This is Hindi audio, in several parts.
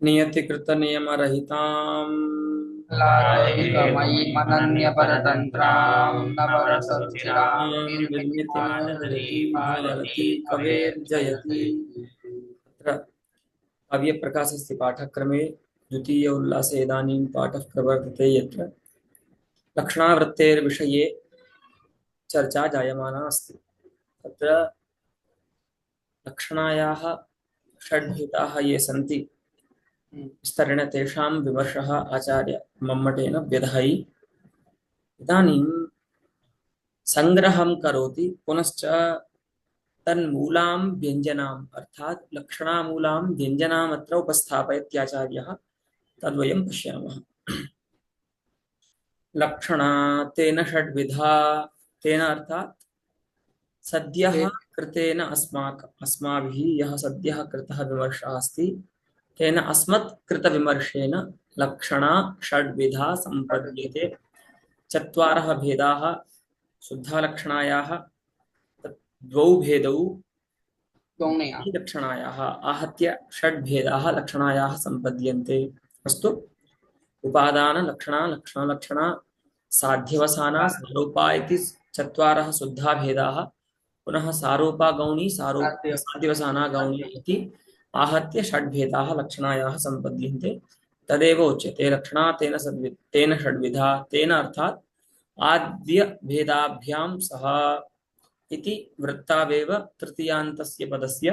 नियतिकृत नियमरहिताम् लालयिकमयि मनन्यपरतन्त्रां नवरसरुचिरां निर्मितिमनदयति निर्मितिमानदतीमालती भगवती कवेर्जयति। कवेर्जयति। अत्र अव्यप्रकाशस्य पाठक्रमे द्वितीय उल्लासे इदानीं पाठः प्रवर्तते यत्र लक्षणावृत्तेर्विषये चर्चा जायमाना अस्ति। तत्र लक्षणायाः षड्भेदाः ये सन्ति विस्तरेण तेषां विमर्शः आचार्य मम्मटेन व्यधायि इदानीं संग्रहं करोति पुनश्च तन्मूलां व्यञ्जनाम् अर्थात् लक्षणामूलां व्यञ्जनाम् अत्र उपस्थापयत्याचार्यः तद्वयं पश्यामः। लक्षणा तेन षड्विधा तेन अर्थात् सद्यः कृतेन अस्माभिः यः सद्यः कृतः विमर्शः अस्ति तेन अस्मत् कृतविमर्शेन लक्षणा षड्विधा सम्पद्यते। चत्वारः भेदाः शुद्धालक्षणायाः द्वौ भेदौ लक्षणायाः आहत्य षड्भेदाः लक्षणायाः सम्पद्यन्ते। अस्तु, उपादान लक्षणा लक्षणलक्षणा साध्यवसाना सारूपा इति चत्वारः शुद्धा भेदाः, पुनः सारूपा गौणी साध्यवसाना गौणी इति आहत्य षड्भेदाः लक्षणायाः सम्पद्यन्ते। तदेव उच्यते लक्षणा तेन षड्विधा तेन अर्थात् आद्य भेदाभ्यां सह इति वृत्तावेव तृतीयान्तस्य पदस्य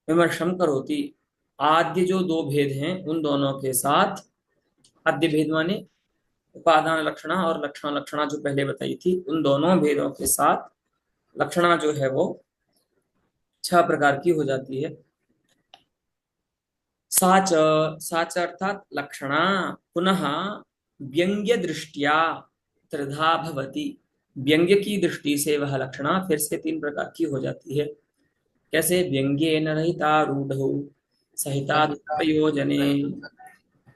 विमर्शम करोति। आद्य जो दो भेद हैं उन दोनों के साथ, आद्य भेद माने उपादान लक्षणा और लक्षण लक्षणा जो पहले बताई थी, उन दोनों भेदों के साथ लक्षणा जो है वो 6 प्रकार की हो जाती है। साच साच अर्थात लक्षणा पुनः व्यंग्य दृष्टिया त्रिधा भवति। व्यंग्य की दृष्टि से वह लक्षणा फिर से 3 प्रकार की हो जाती है। कैसे? व्यंग्येन रहिता रूढ़ौ सहिता प्रयोजने।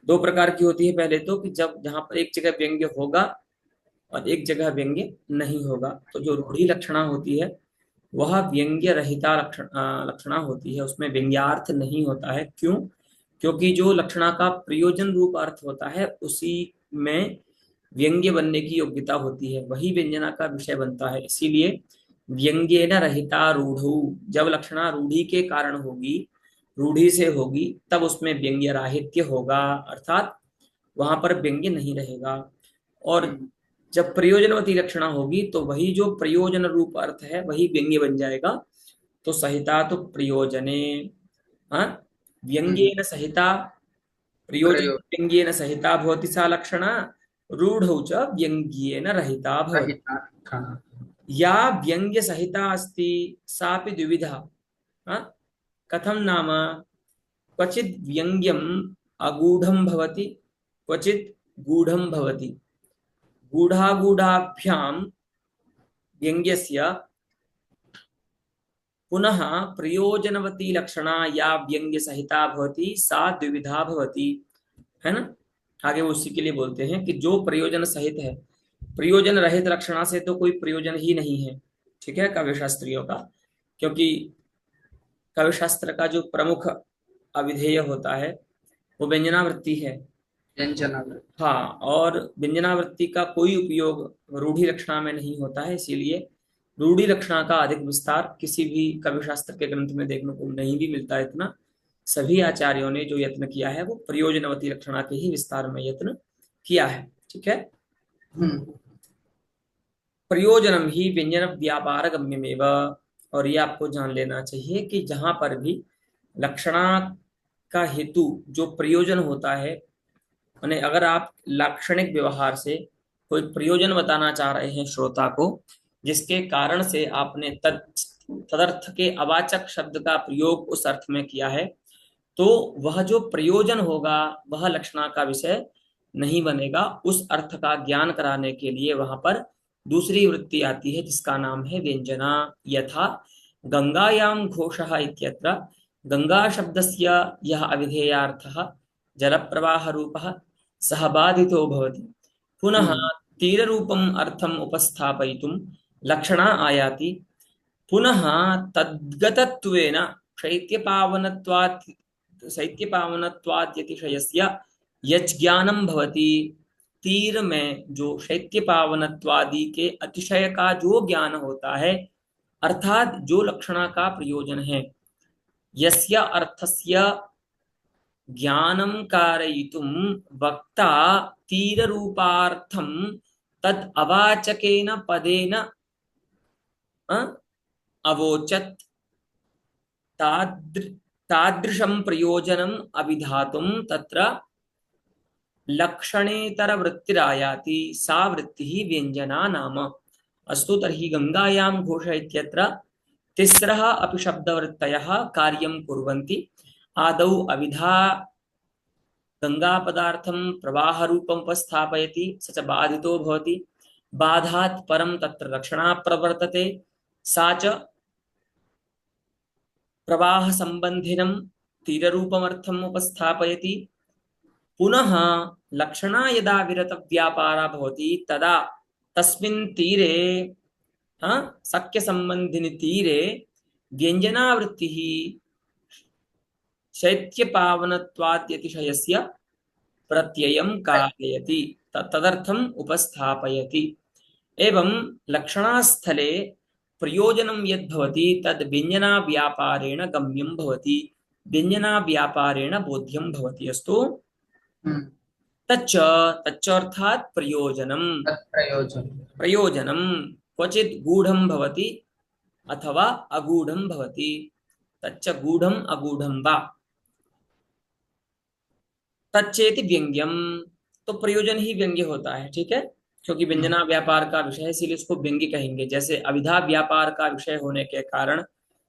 2 प्रकार की होती है। पहले तो कि जब जहां पर एक जगह व्यंग्य होगा और एक जगह व्यंग्य नहीं होगा, तो जो रूढ़ी लक्षणा होती है वह व्यंग्य रहिता लक्षणा होती है, उसमें व्यंग्यार्थ नहीं होता है। क्यों? क्योंकि जो लक्षणा का प्रयोजन रूप अर्थ होता है उसी में व्यंग्य बनने की योग्यता होती है, वही व्यंजना का विषय बनता है। इसीलिए व्यंग्येन रहिता रूढ़ौ, जब लक्षणा रूढ़ी के कारण होगी, रूढ़ी से होगी, तब उसमें व्यंग्य राहित्य होगा, अर्थात वहां पर व्यंग्य नहीं रहेगा। और जब प्रयोजनवती लक्षणा होगी तो वही जो प्रयोजन रूप अर्थ है वही व्यंग्य बन जाएगा। तो सहिता तो प्रयोजने, हाँ, व्यंग्येन सहिता प्रयोजन व्यंग्येन सहिता भवति सा लक्षणा, रूढ़ौ च व्यंग्येन रहिता भवति। या व्यंग्य सहिता अस्ति सापि द्विविधा। हाँ? कथम नाम? क्वचित् व्यंग्यम अगूढ़ं भवति, क्वचित् गूढ़ं भवति। गूढ़ागूढ़ाभ्यां व्यंग्यस्य पुनः प्रयोजनवती लक्षणा या व्यंग्य सहिता भवति सा द्विविधा भवति, है ना। आगे वो उसी के लिए बोलते हैं कि जो प्रयोजन सहित है, प्रयोजन रहित लक्षणा से तो कोई प्रयोजन ही नहीं है, ठीक है, काव्य शास्त्रियों का। क्योंकि काव्य शास्त्र का जो प्रमुख अविधेय होता है वो व्यंजनावृत्ति है। हाँ, और व्यंजनावृत्ति का कोई उपयोग रूढ़ी लक्षणा में नहीं होता है। इसीलिए रूढ़ी लक्षणा का अधिक विस्तार किसी भी काव्य शास्त्र के ग्रंथ में देखने को नहीं भी मिलता है। इतना सभी आचार्यों ने जो यत्न किया है वो प्रयोजनवती लक्षणा के ही विस्तार में यत्न किया है, ठीक है। प्रयोजनम ही व्यंजन व्यापार गम्यमेव। और ये आपको जान लेना चाहिए कि जहां पर भी लक्षणा का हेतु जो प्रयोजन होता है, माने अगर आप लाक्षणिक व्यवहार से कोई प्रयोजन बताना चाह रहे हैं श्रोता को, जिसके कारण से आपने तदर्थ के अवाचक शब्द का प्रयोग उस अर्थ में किया है, तो वह जो प्रयोजन होगा वह लक्षणा का विषय नहीं बनेगा। उस अर्थ का ज्ञान कराने के लिए वहां पर दूसरी वृत्ति आती है जिसका नाम है व्यंजना। यथा गंगायाम घोषः इत्यत्र गंगा शब्दस्य यह अविधेयार्थः जलप्रवाह रूपः सह बाधितो भवति, पुनः तीर रूपम अर्थम उपस्थापयितुं लक्षणा आयाति, पुनः तद्गतत्वेन शैत्यपावनत्वात् शैत्यपावनत्वाद्यतिशयस्य यज्ज्ञानं भवति, तीर में जो शैत्य पावनत्वादि के अतिशय का जो ज्ञान होता है, अर्थात जो लक्षणा का प्रयोजन है, यस्य अर्थस्य ज्ञानं कारयितुं वक्ता तीररूपार्थं तद् अवाचकेन पदेन अवोचत्, तादृशं प्रयोजनम् अभिधातुं तत्र लक्षणेतरवृत्तिरायाति, सा वृत्तिः व्यञ्जना नाम। अस्तु, तर्हि गङ्गायां घोष इत्यत्र तिस्रः अपि शब्दवृत्तयः कार्यं कुर्वन्ति। आदौ अविधा गङ्गापदार्थं प्रवाहरूपम् उपस्थापयति, स च बाधितो भवति, बाधात् परं तत्र लक्षणा प्रवर्तते, सा च प्रवाहसम्बन्धिनं तीररूपमर्थम् उपस्थापयति। पुनः लक्षणा यदा विरतव्यापारा भवति तदा तस्मिन् तीरे सख्यसम्बन्धिनि तीरे व्यञ्जनावृत्तिः शैत्यपावनत्वाद्यतिशयस्य प्रत्ययं कारयति, तदर्थम् उपस्थापयति। एवं लक्षणास्थले प्रयोजनं यद्भवति तद् व्यञ्जनाव्यापारेण गम्यं भवति, व्यञ्जनाव्यापारेण बोध्यं भवति। अस्तु, तच्च तच्च अर्थात् प्रयोजनं, प्रयोजनं क्वचित् गूढं भवति अथवा अगूढं भवति, तच्च गूढम् अगूढं वा, तच्चेति व्यंग्यम, तो प्रयोजन ही व्यंग्य होता है, ठीक है, क्योंकि व्यंजना व्यापार का विषय है, इसीलिए उसको व्यंग्य कहेंगे। जैसे अविधा व्यापार का विषय होने के कारण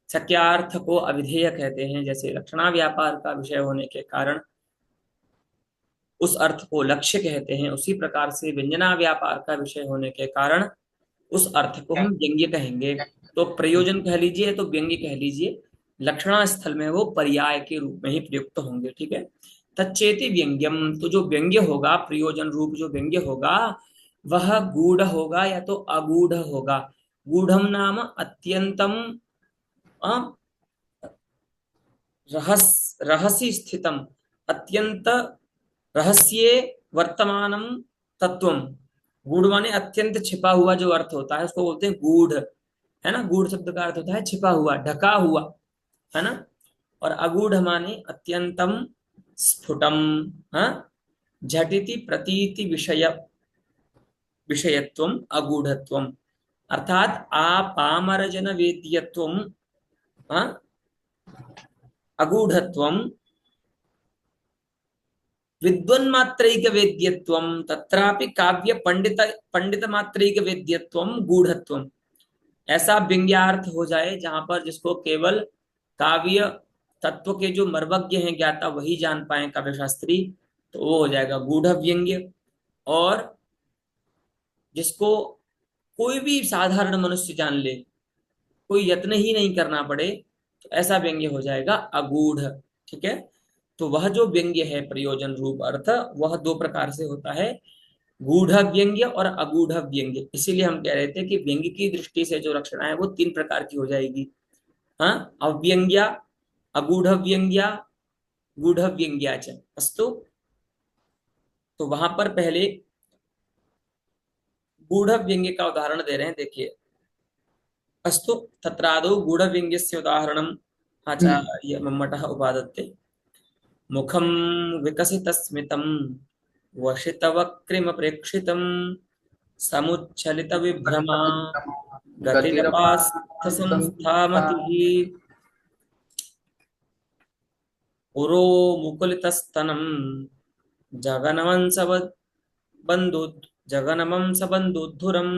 सख्यार्थ को अविधेय कहते हैं, जैसे लक्षणा व्यापार का विषय होने के कारण उस अर्थ को लक्ष्य कहते हैं, उसी प्रकार से व्यंजना व्यापार का विषय होने के कारण उस अर्थ को हम व्यंग्य कहेंगे। तो प्रयोजन कह लीजिए तो व्यंग्य कह लीजिए, लक्षणा स्थल में वो पर्याय के रूप में ही प्रयुक्त होंगे, ठीक है। तच्चेति व्यंग्यम, तो जो व्यंग्य होगा, प्रयोजन रूप जो व्यंग्य होगा वह गूढ़ होगा या तो अगूढ़ होगा। गूढ़म नाम अत्यंतम रहस्य स्थितम, अत्यंत रहस्ये वर्तमानम तत्वम। गूढ़ माने अत्यंत छिपा हुआ जो अर्थ होता है उसको बोलते हैं गूढ़, है ना। गूढ़ शब्द का अर्थ होता है छिपा हुआ, ढका हुआ, है ना। और अगूढ़ माने अत्यंतम स्फुटम, हाँ, झटिति प्रतीति विषयत्वम अगूढ़त्वम, अर्थात आपामरजन वेद्यत्वम, हाँ, अगूढ़त्वम, विद्वन्मात्रैक वेद्यत्वम, तत्रापि काव्य पंडित मात्रैक वेद्यत्वम गूढ़त्वम। ऐसा व्यंग्यार्थ हो जाए जहां पर जिसको केवल काव्य तत्व के जो मर्मज्ञ हैं ज्ञाता वही जान पाए काव्य शास्त्री, तो वो हो जाएगा गूढ़ व्यंग्य। और जिसको कोई भी साधारण मनुष्य जान ले, कोई यत्न ही नहीं करना पड़े, तो ऐसा व्यंग्य हो जाएगा अगूढ़, ठीक है। तो वह जो व्यंग्य है प्रयोजन रूप अर्थ, वह दो प्रकार से होता है, गूढ़ व्यंग्य और अगूढ़ व्यंग्य। इसीलिए हम कह रहे थे कि व्यंग्य की दृष्टि से जो रचना है वो तीन प्रकार की हो जाएगी, हाँ, अव्यंग्या, अगूढ़ व्यंग्या, गूढ़ व्यंग्याच। अस्तु, तो वहां पर पहले गूढ़ व्यंग्य का उदाहरण दे रहे हैं, देखिए। अस्तु, तत्रादौ गूढ़ व्यंग्यस्य उदाहरणम् आचार्य मम्मटः उपादत्ते। मुखं विकसितस्मितं वशितवक्रिमप्रेक्षितं समुच्छलितविभ्रमा गतिरपास्थसंस्थामतिः पुरो मुकुलितस्तनं जगनमं सबन्धुद्धुरं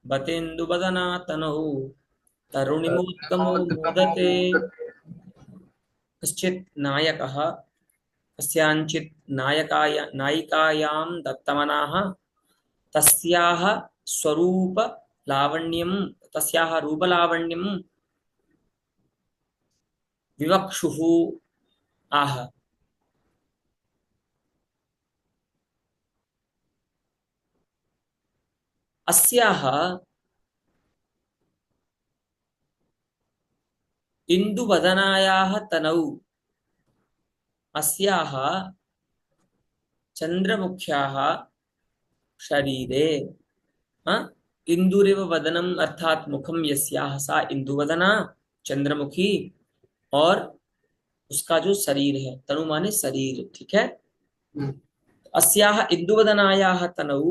बतेन्दुवदनातनौ तरुणिमोत्तमो मोदते। कश्चित् नायकः कस्याञ्चित् नायिकायां दत्तमनाः तस्याः स्वरूपलावण्यं तस्याः रूपलावण्यं विवक्षुः आह। अस्याः इंदुवदनायाः तनौ अस्याः चंद्रमुख्याः शरीरे, हाँ, इंदुरिव वदनम अर्थात मुखम यस्याह सा इंदुवदना, चंद्रमुखी, और उसका जो शरीर है, तनु माने शरीर, ठीक है। हम्म, अस्याह इंदुवदनायाः तनौ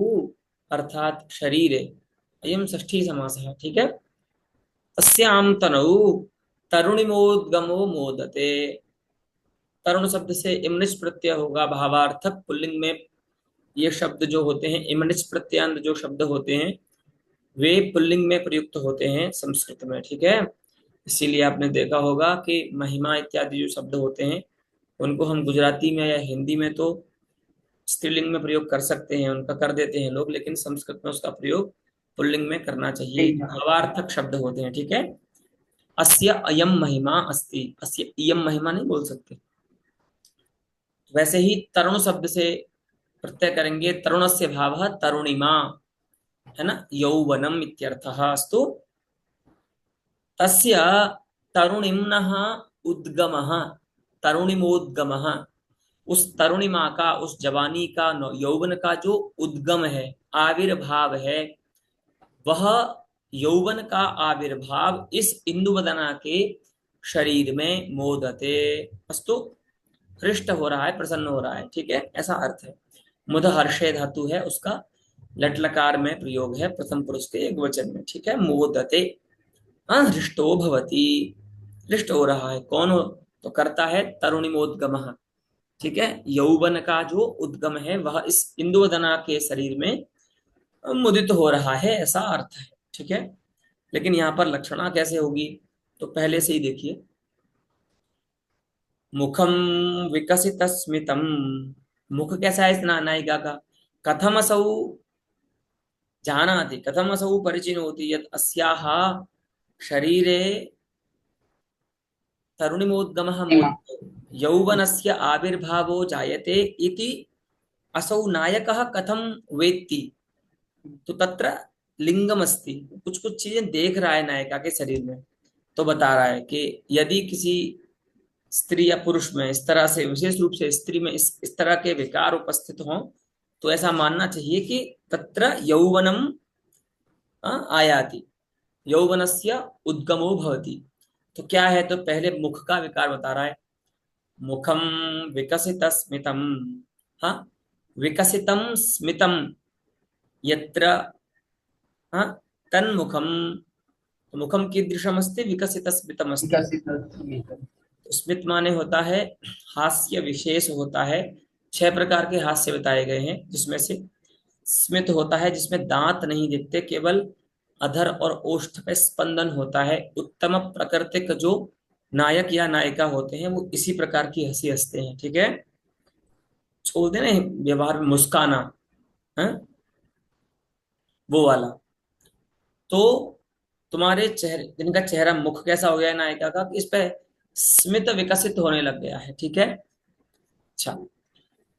अर्थात शरीरे, अयम षष्ठी समासः, ठीक है। अस्याम तनौ तरुणिमोद्गमो मोदते। तरुण शब्द से इमनिश प्रत्यय होगा भावार्थक। पुल्लिंग में ये शब्द जो होते हैं, इमनिश प्रत्ययान्त जो शब्द होते हैं, वे पुल्लिंग में प्रयुक्त होते हैं संस्कृत में, ठीक है। इसीलिए आपने देखा होगा कि महिमा इत्यादि जो शब्द होते हैं, उनको हम गुजराती में या हिंदी में तो स्त्रीलिंग में प्रयोग कर सकते हैं, उनका कर देते हैं लोग, लेकिन संस्कृत में उसका प्रयोग पुल्लिंग में करना चाहिए। ठीक है। भावार्थक शब्द होते हैं, ठीक है। अस्य अयम महिमा अस्ति, अस्य इयम महिमा नहीं बोल सकते। वैसे ही तरुण शब्द से प्रत्यय करेंगे, तरुणस्य भावः तरुणिमा, है ना, यौवनम इत्यर्थः। अस्तु, तस्य तरुणिम्नः उद्गमः, तरुणिमोद्गमः, उस तरुणिमा का, उस जवानी का, यौवन का जो उद्गम है, आविर्भाव है, वह यौवन का आविर्भाव इस इंदुवदना के शरीर में मोदते। अस्तु, हृष्ट हो रहा है, प्रसन्न हो रहा है, ठीक है, ऐसा अर्थ है। मुद हर्षे धातु है उसका, लट लकार में प्रयोग है प्रथम पुरुष के एक वचन में, ठीक है। मोदते, हाँ, हृष्टो भवति, हृष्ट हो रहा है। कौन हो? तो करता है तरुणिमोद्गमः, ठीक है। यौवन का जो उद्गम है वह इस इंदुवदना के शरीर में मुदित हो रहा है, ऐसा अर्थ है, ठीक है। लेकिन यहाँ पर लक्षणा कैसे होगी? तो पहले से ही देखिए, मुखम विकसित स्मितम, मुख कैसा है इस नायिका का? कथम असौ जानाति, कथम असौ परिचिनोति यत् अस्याः शरीरे तरुणिमोद्गमः इमा। मोदते, यौवनस्य आविर्भावो जायते इति असौ नायकः कथम वेत्ति। तो तत्र लिंगम अस्ति, कुछ कुछ चीजें देख रहा है नायिका के शरीर में, तो बता रहा है कि यदि किसी स्त्री या पुरुष में इस तरह से, विशेष रूप से स्त्री में इस तरह के विकार उपस्थित हों, तो ऐसा मानना चाहिए कि तत्र यौवनम आयाति, यौवनस्य उद्गमो भवति। तो क्या है? तो पहले मुख का विकार बता रहा है, मुखम विकसित स्मितम, हाँ, विकसितम स्मितम यत्र, हाँ, तन्मुखम, तो मुखम कीदृशम अस्ति? विकसित स्मितम अस्ति। विकसित स्मित। तो स्मित माने होता है हास्य विशेष होता है। 6 प्रकार के हास्य बताए गए हैं, जिसमें से स्मित होता है जिसमें दांत नहीं दिखते, केवल अधर और ओष्ठ पे स्पंदन होता है। उत्तम प्राकृतिक जो नायक या नायिका होते हैं वो इसी प्रकार की हंसी हंसते हैं, ठीक है। छोड़ देना व्यवहार में मुस्काना, है, वो वाला। तो तुम्हारे चेहरे, जिनका चेहरा मुख कैसा हो गया है नायिका का, इस पे स्मित विकसित होने लग गया है, ठीक है। अच्छा,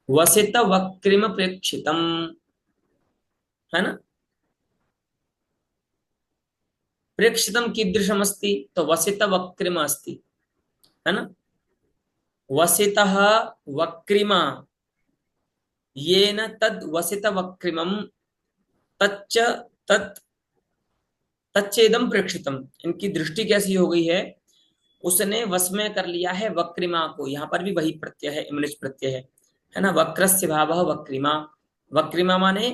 वसित वक्रिम प्रेक्षितम, है ना, प्रेक्षितम कीदृशम अस्ति? तो वसित वक्रिम अस्ति, है ना। वसितः वक्रिमा, येन तद वसित वक्रिमम तच्च तत् तच्चेदम प्रेक्षितम। इनकी दृष्टि कैसी हो गई है? उसने वश में कर लिया है वक्रिमा को। यहाँ पर भी वही प्रत्यय है, इमलिश प्रत्यय है ना। वक्रस्य भावः वक्रिमा, वक्रिमा माने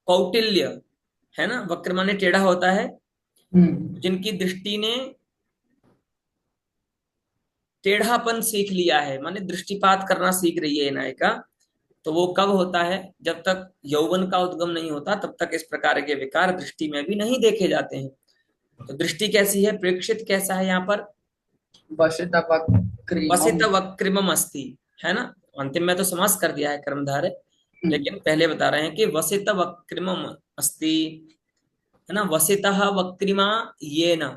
कौटिल्य, है ना। वक्र माने टेढ़ा होता है। जिनकी दृष्टि ने टेढ़ापन सीख लिया है, माने दृष्टिपात करना सीख रही है नायिका, तो वो कब होता है? जब तक यौवन का उद्गम नहीं होता, तब तक इस प्रकार के विकार दृष्टि में भी नहीं देखे जाते हैं। तो दृष्टि कैसी है? प्रेक्षित कैसा है यहाँ पर? वसित वक्रिमम। वसित वक्रिमम अस्ति, है ना। अंतिम में तो समास कर दिया है कर्मधारय, लेकिन पहले बता रहे हैं कि वसित वक्रिमम अस्ति, है ना। वसितः वक्रिमा ये न,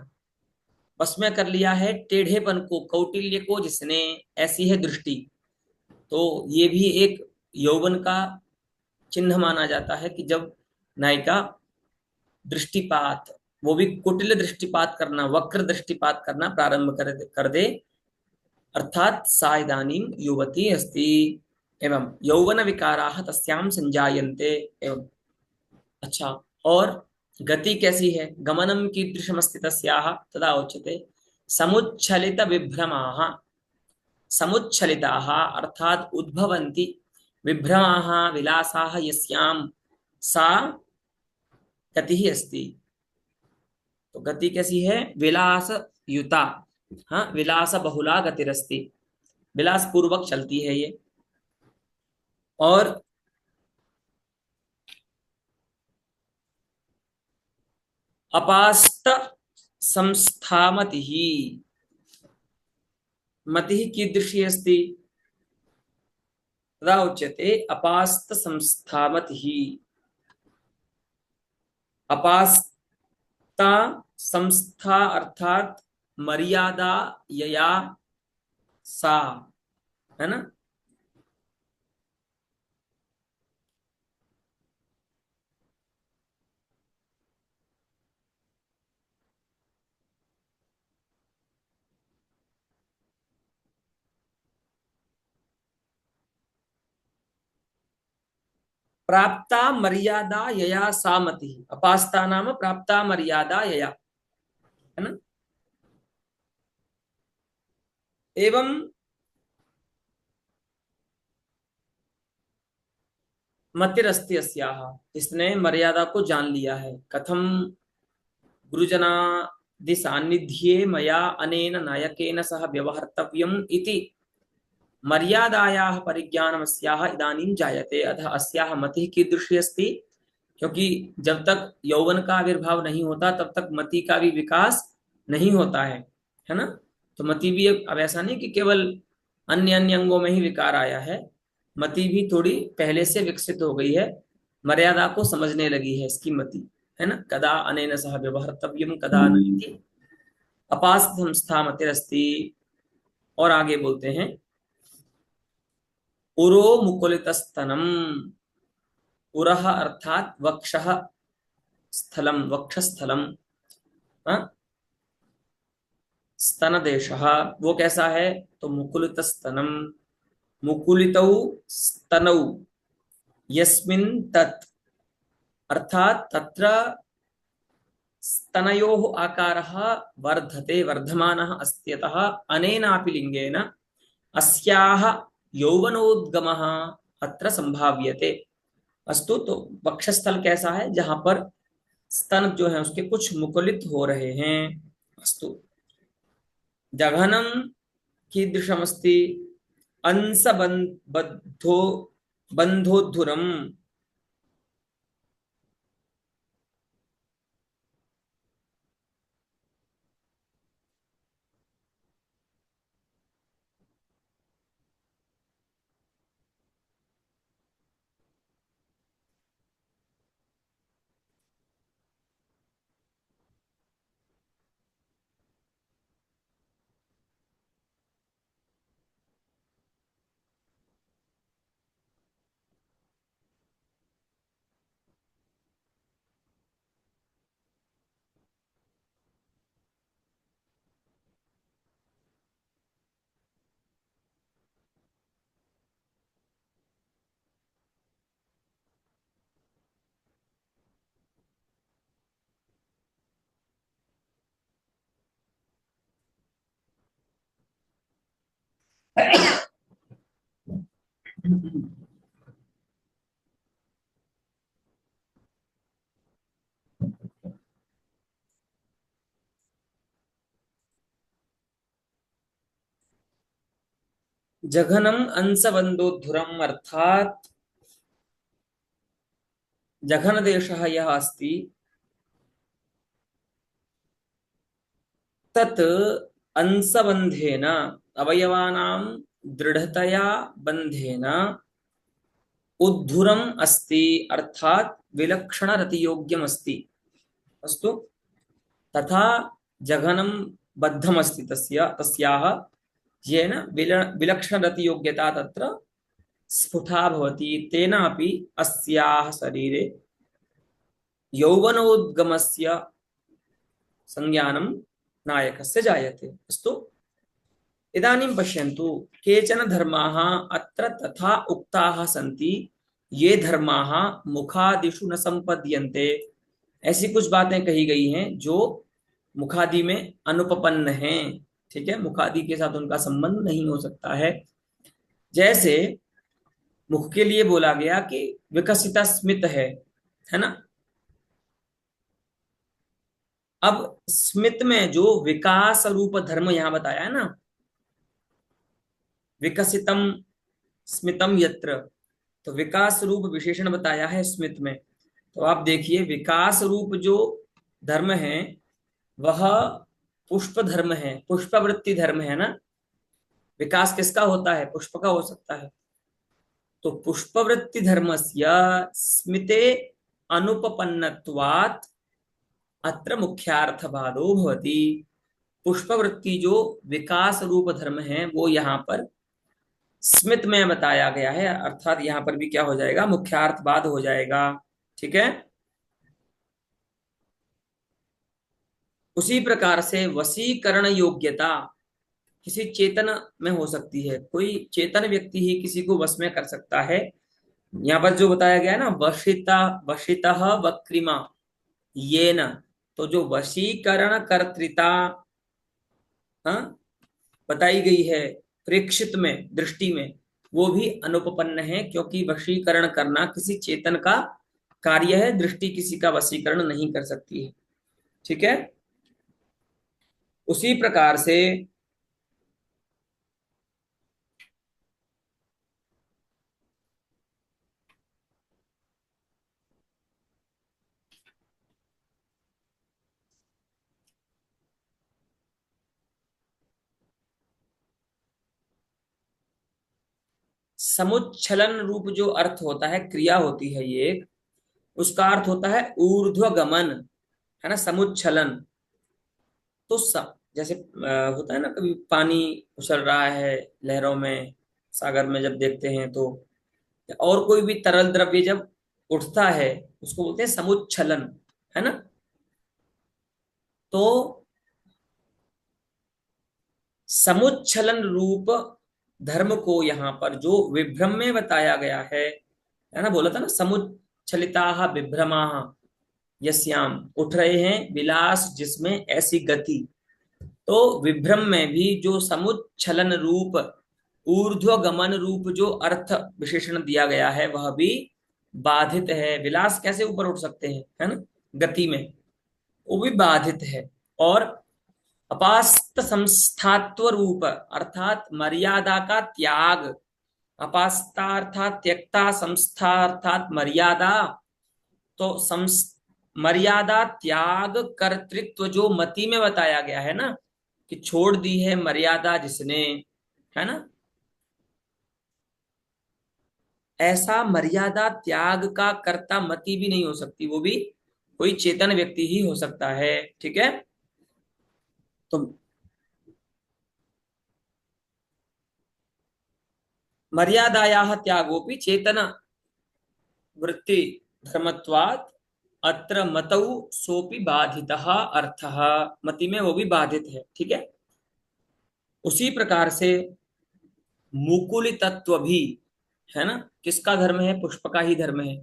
बस में कर लिया है टेढ़ेपन को, कौटिल्य को जिसने, ऐसी है दृष्टि। तो ये भी एक यौवन का चिन्ह माना जाता है कि जब नायिका दृष्टिपात वो भी कुटिल दृष्टिपात करना, वक्र दृष्टिपात करना प्रारंभ कर दे, अर्थात सा इदानीं युवती अस्ति, एवं यौवन विकाराः तस्यां संजायन्ते, एवं। अच्छा, और गति कैसी है? गमनम कीदृशमस्ति तस्याः तदा उच्यते समुच्छलित विभ्रमाः, समुच्छलिताः अर्थात उद्भवन्ति, विभ्रमाः विलासाः यस्यां सा गतिः अस्ति। तो गति कैसी है? विलास युता, हाँ, विलास बहुला गतिरस्ति, विलास पूर्वक चलती है ये। और अपास्त संस्थामति, मति कीदृशी अस्ति? तदा उच्यते अपास्त संस्थामति, अपास्ता संस्था अर्थात मर्यादा यया सा, है ना। प्राप्ता मर्यादा यया सा मति, अपास्ता नाम प्राप्ता मर्यादा यया, है ना। एवं मतिरस्ति अस्याः, इसने मर्यादा को जान लिया है। कथम? गुरुजनादि सान्निध्ये मया अनेन नायकेन सह व्यवहर्तव्यम् इति मर्यादायाः परिज्ञानमस्याः इदानीं जायते। अतः अस्याः मतिः कीदृशी अस्ति? क्योंकि जब तक यौवन का आविर्भाव नहीं होता तब तक मति का भी विकास नहीं होता है ना। तो मति भी अब ऐसा नहीं कि केवल अन्य अन्य अंगों में ही विकार आया है, मति भी थोड़ी पहले से विकसित हो गई है, मर्यादा को समझने लगी है इसकी मति, है ना। कदा अनेन सह व्यवहर्तव्यम कदा न इति अपास्त संस्था मतिरस्ति। और आगे बोलते हैं उरो मुकुलितस्तनम, उरः अर्थात वक्षः, स्थलम वक्षस्थलम, हाँ? स्तन देशः वो कैसा है? तो मुकुलित स्तनम, मुकुलितौ स्तनौ, यस्मिन् तत्, अर्थात तत्र स्तनयोः आकारः वर्धते, वर्धमानः अस्त्यतः अनेनापि लिंगेन अस्याः यौवनोद्गमः अत्र संभाव्यते। अस्तु, तो वक्षस्थल कैसा है? जहां पर स्तन जो है उसके कुछ मुकुलित हो रहे हैं। अस्तु, जघनम कीदृशमस्ति? अंसबद्धो बंधोद्धुरम, जघनम अंसबंधोद्धुरम अर्थात जघन देशः यः अस्ति तत् अंसबंधेन, अवयवानां दृढ़तया बंधेन उद्धुरम अस्ति, अर्थात विलक्षण रतियोग्यम अस्ति। अस्तु, तथा जघनम बद्धम अस्ति तस्य तस्याः, येन विलक्षण रतियोग्यता तत्र स्फुटा भवति, तेनापि अस्याः शरीरे यौवनोद्गमस्य संज्ञानं नायकस्य जायते। अस्तु, इदानीं पश्यन्तु, केचन धर्माः अत्र तथा उक्ताः सन्ति, ये धर्माः मुखादिषु न संपद्यन्ते। ऐसी कुछ बातें कही गई हैं जो मुखादि में अनुपपन्न हैं। ठीक है, मुखादि के साथ उनका संबंध नहीं हो सकता है। जैसे मुख के लिए बोला गया कि विकसिता स्मित है ना। अब स्मित में जो विकास रूप धर्म यहां बताया है ना, विकसितम स्मितम यत्र, तो विकास रूप विशेषण बताया है स्मित में। तो आप देखिए, विकास रूप जो धर्म है वह पुष्प धर्म है, पुष्पवृत्ति धर्म है ना। विकास किसका होता है? पुष्प का हो सकता है। तो पुष्पवृत्ति धर्मस्य स्मिते अनुपपन्नत्वात् अत्र मुख्यार्थवादो भवति। पुष्पवृत्ति जो विकास रूप धर्म है वो यहाँ पर स्मित में बताया गया है, अर्थात यहाँ पर भी क्या हो जाएगा? मुख्यार्थवाद हो जाएगा। ठीक है। उसी प्रकार से वशीकरण योग्यता किसी चेतन में हो सकती है। कोई चेतन व्यक्ति ही किसी को वश में कर सकता है। यहाँ पर जो बताया गया है ना, वशिता वशितः वक्रिमा ये न, तो जो वशीकरण कर्तृता, हाँ, बताई गई है प्रेक्षित में, दृष्टि में, वो भी अनुपपन्न है, क्योंकि वशीकरण करना किसी चेतन का कार्य है, दृष्टि किसी का वशीकरण नहीं कर सकती है। ठीक है। उसी प्रकार से समुच्छलन रूप जो अर्थ होता है, क्रिया होती है ये एक, उसका अर्थ होता है ऊर्ध्वगमन, है ना, समुच्छलन। तो जैसे होता है ना, कभी पानी उछल रहा है लहरों में, सागर में जब देखते हैं तो, और कोई भी तरल द्रव्य जब उठता है उसको बोलते हैं समुच्छलन, है ना। तो समुच्छलन रूप धर्म को यहाँ पर जो विभ्रम में बताया गया है ना, बोला था ना, समुच्छलिता विभ्रमा यस्याम, उठ रहे हैं विलास जिसमें ऐसी गति। तो विभ्रम में भी जो समुच्छलन रूप, ऊर्ध्वगमन रूप जो अर्थ विशेषण दिया गया है वह भी बाधित है। विलास कैसे ऊपर उठ सकते हैं, है ना, गति में, वो भी बाधित है। और अपास्त संस्थात्व रूप अर्थात मर्यादा का त्याग, अपास्ता अर्थात त्यक्ता, संस्था अर्थात मर्यादा, तो मर्यादा त्याग कर्तृत्व जो मति में बताया गया है ना, कि छोड़ दी है मर्यादा जिसने, है ना, ऐसा मर्यादा त्याग का कर्ता मति भी नहीं हो सकती, वो भी कोई चेतन व्यक्ति ही हो सकता है। ठीक है। तो मर्यादायाः त्यागोपि चेतन वृत्ति धर्मत्वात् अत्र मतौ सोपि बाधितः अर्थः, मति में वो भी बाधित है। ठीक है। उसी प्रकार से मुकुल तत्व भी, है ना, किसका धर्म है? पुष्प का ही धर्म है,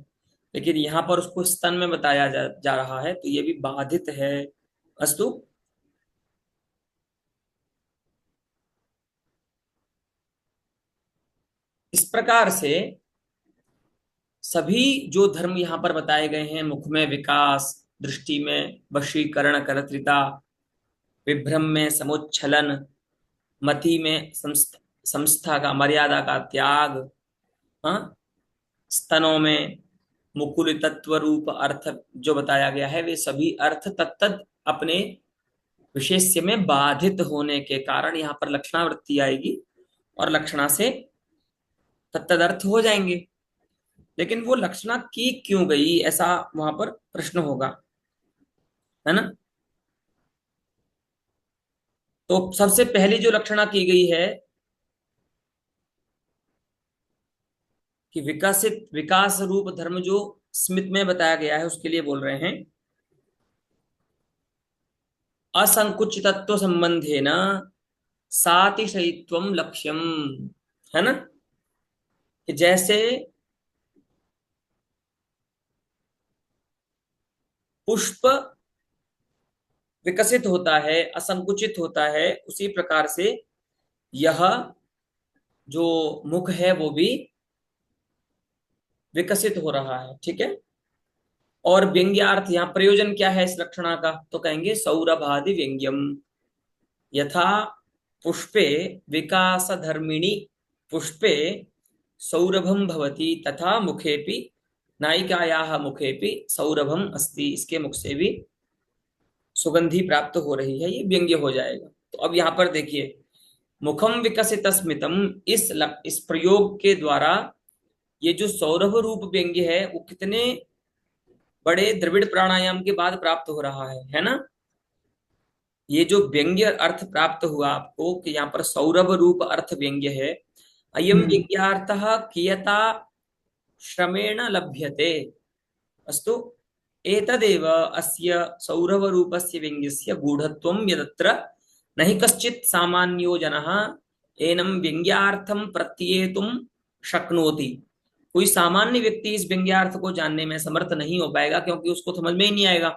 लेकिन यहाँ पर उसको स्तन में बताया जा रहा है, तो ये भी बाधित है। अस्तु, इस प्रकार से सभी जो धर्म यहाँ पर बताए गए हैं, मुख में विकास, दृष्टि में वशीकरण कर्तृता, विभ्रम में समुच्छलन, मति में संस्था का, मर्यादा का त्याग, हाँ, स्तनों में मुकुल तत्व रूप अर्थ जो बताया गया है, वे सभी अर्थ तत्त अपने विशेष्य में बाधित होने के कारण यहाँ पर लक्षणावृत्ति आएगी और लक्षणा से तत्तदर्थ हो जाएंगे। लेकिन वो लक्षणा की क्यों गई, ऐसा वहां पर प्रश्न होगा, है ना। तो सबसे पहली जो लक्षणा की गई है कि विकसित विकास रूप धर्म जो स्मित में बताया गया है, उसके लिए बोल रहे हैं असंकुचितत्व संबंधेन सातिशयित्वं लक्ष्यम, है ना। कि जैसे पुष्प विकसित होता है, असंकुचित होता है, उसी प्रकार से यह जो मुख है वो भी विकसित हो रहा है, ठीक है। और व्यंग्यार्थ, यहाँ प्रयोजन क्या है इस लक्षणा का, तो कहेंगे सौरभादि व्यंग्यम। यथा पुष्पे विकास धर्मिणी पुष्पे सौरभम भवति तथा मुखेपि नायिकायाः मुखेपि सौरभम अस्ति, इसके मुख से भी सुगंधि प्राप्त हो रही है, ये व्यंग्य हो जाएगा। तो अब यहाँ पर देखिए, मुखम विकसित स्मितम, इस प्रयोग के द्वारा ये जो सौरभ रूप व्यंग्य है वो कितने बड़े द्रविड़ प्राणायाम के बाद प्राप्त हो रहा है ना। ये जो व्यंग्य अर्थ प्राप्त हुआ आपको कि यहाँ पर सौरभ रूप अर्थ व्यंग्य है, अयम हम्म। व्यंग्यार्थः कियता श्रमेण लभ्यते। अस्तु, एतदेव अस्य सौरभरूपस्य व्यङ्ग्यस्य गूढत्वं यदत्र न हि कश्चित् सामान्यो जनः एनं व्यङ्ग्यार्थं प्रत्येतुं शक्नोति। कोई सामान्य व्यक्ति इस व्यंग्यार्थ को जानने में समर्थ नहीं हो पाएगा, क्योंकि उसको समझ में ही नहीं आएगा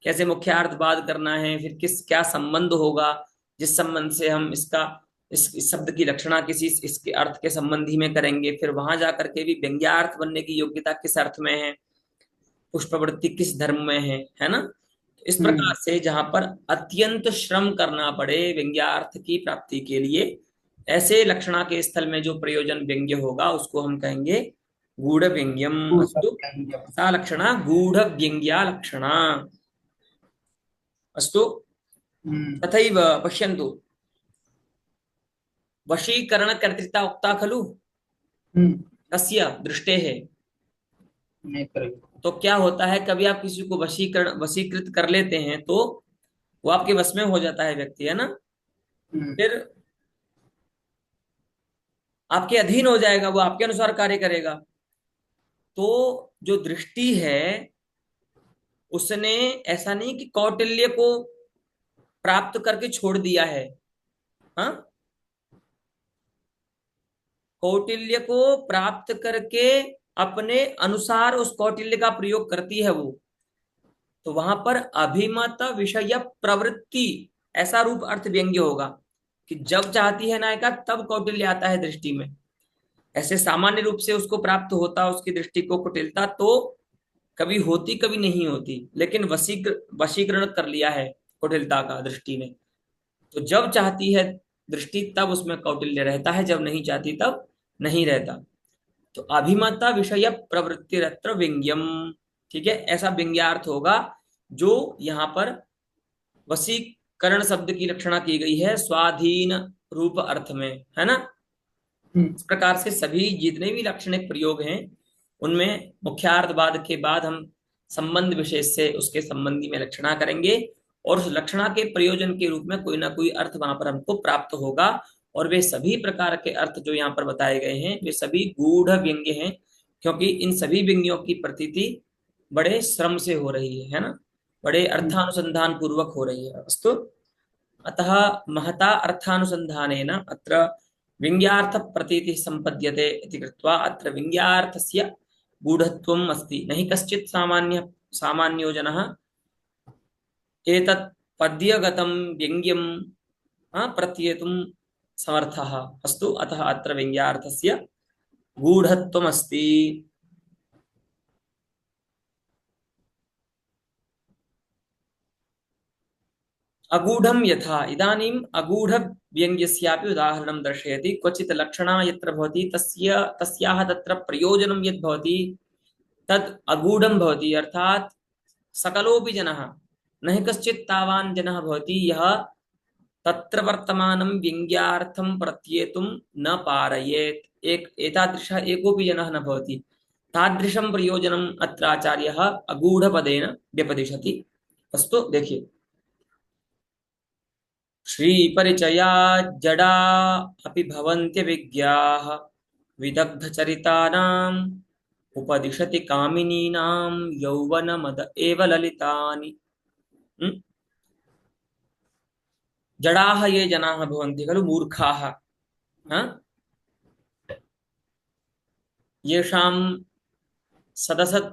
कैसे मुख्यार्थ बात करना है, फिर किस क्या संबंध होगा जिस संबंध से हम इसका इस शब्द की लक्षणा किसी इसके अर्थ के संबंधी में करेंगे, फिर वहां जाकर के भी व्यंग्यार्थ बनने की योग्यता किस अर्थ में है, पुष्पवृत्ति किस धर्म में है ना। तो इस प्रकार हम्म। से जहां पर अत्यंत श्रम करना पड़े व्यंग्यार्थ की प्राप्ति के लिए, ऐसे लक्षणा के स्थल में जो प्रयोजन व्यंग्य होगा उसको हम कहेंगे गूढ़ व्यंग्यम। अस्तु, सा लक्षणा गूढ़ व्यंग्या लक्षणा। अस्तु, हम्म। तथैव पश्यन्तु, वशीकरणकर्तृता उक्ता खलु हम्म। कस्य दृष्टेः। मैं करेगा। तो क्या होता है, कभी आप किसी को वशीकृत कर लेते हैं तो वो आपके वश में हो जाता है व्यक्ति, है ना। हम्म। फिर आपके अधीन हो जाएगा, वो आपके अनुसार कार्य करेगा। तो जो दृष्टि है उसने ऐसा नहीं कि कौटिल्य को प्राप्त करके छोड़ दिया है। हाँ, कौटिल्य को प्राप्त करके अपने अनुसार उस कौटिल्य का प्रयोग करती है वो। तो वहां पर अभिमत विषय प्रवृत्ति ऐसा रूप अर्थ व्यंग्य होगा कि जब चाहती है नायिका तब कौटिल्य आता है दृष्टि में। ऐसे सामान्य रूप से उसको प्राप्त होता उसकी दृष्टि को कुटिलता तो कभी होती कभी नहीं होती, लेकिन वशीकरण कर लिया है कुटिलता का दृष्टि ने। तो जब चाहती है दृष्टि तब उसमें कौटिल्य रहता है, जब नहीं चाहती तब नहीं रहता। तो अभिमता विषय प्रवृत्तिरत्र व्यंग्यम, ठीक है, ऐसा व्यंग्यार्थ होगा जो यहाँ पर वशीकरण शब्द की लक्षणा की गई है स्वाधीन रूप अर्थ में, है ना। हम्म। इस प्रकार से सभी जितने भी लक्षणिक प्रयोग हैं उनमें मुख्यार्थवाद के बाद हम संबंध विशेष से उसके संबंधी में लक्षणा करेंगे, और उस लक्षणा के प्रयोजन के रूप में कोई ना कोई अर्थ वहां पर हमको प्राप्त होगा। और वे सभी प्रकार के अर्थ जो यहाँ पर बताए गए हैं वे सभी गूढ़ व्यंग्य हैं, क्योंकि इन सभी व्यंग्यों की प्रतीति बड़े श्रम से हो रही है ना, बड़े अर्थानुसंधान पूर्वक हो रही है। अस्तु, अतः महता अर्थानुसंधानेन अत्र व्यंग्यार्थ प्रतीति संपद्यते इति कृत्वा अत्र व्यंग्यार्थस्य गूढ़त्वम् अस्ति, न हि कश्चित् सामान्यो जनः एतत् पद्यगतं व्यंग्यं प्रत्येतुं समर्थः। अस्तु, अतः अत्र व्यंग्यार्थस्य गूढ़त्वम् अस्ति। अगूढ़ं यथा, इदानीम् अगूढ़ व्यंग्यस्यापि उदाहरणं दर्शयति। क्वचित् लक्षणा यत्र भवति तस्याः तत्र प्रयोजनं यद् भवति तद् अगूढ़ं भवति, अर्थात् सकलोऽपि जनः न हि कश्चित् तावान् जनः भवति यः तत्र वर्तमानं व्यङ्ग्यार्थं प्रत्येतुं न पारयेत्। एतादृशः एकोऽपि जनः न भवति। तादृशं प्रयोजनम् अत्र आचार्यः अगूढ़पदेन व्यपदिशति। अस्तु, देखिए, श्रीपरिचया जडा अपि भवन्त्यभिज्ञाः विदग्धचरितानाम् उपदिशति कामिनीनां यौवनमद एव ललितानि। हम्म? जडाः ये जनाः भवन्ति खलु मूर्खाः, हा? येषां सदसत्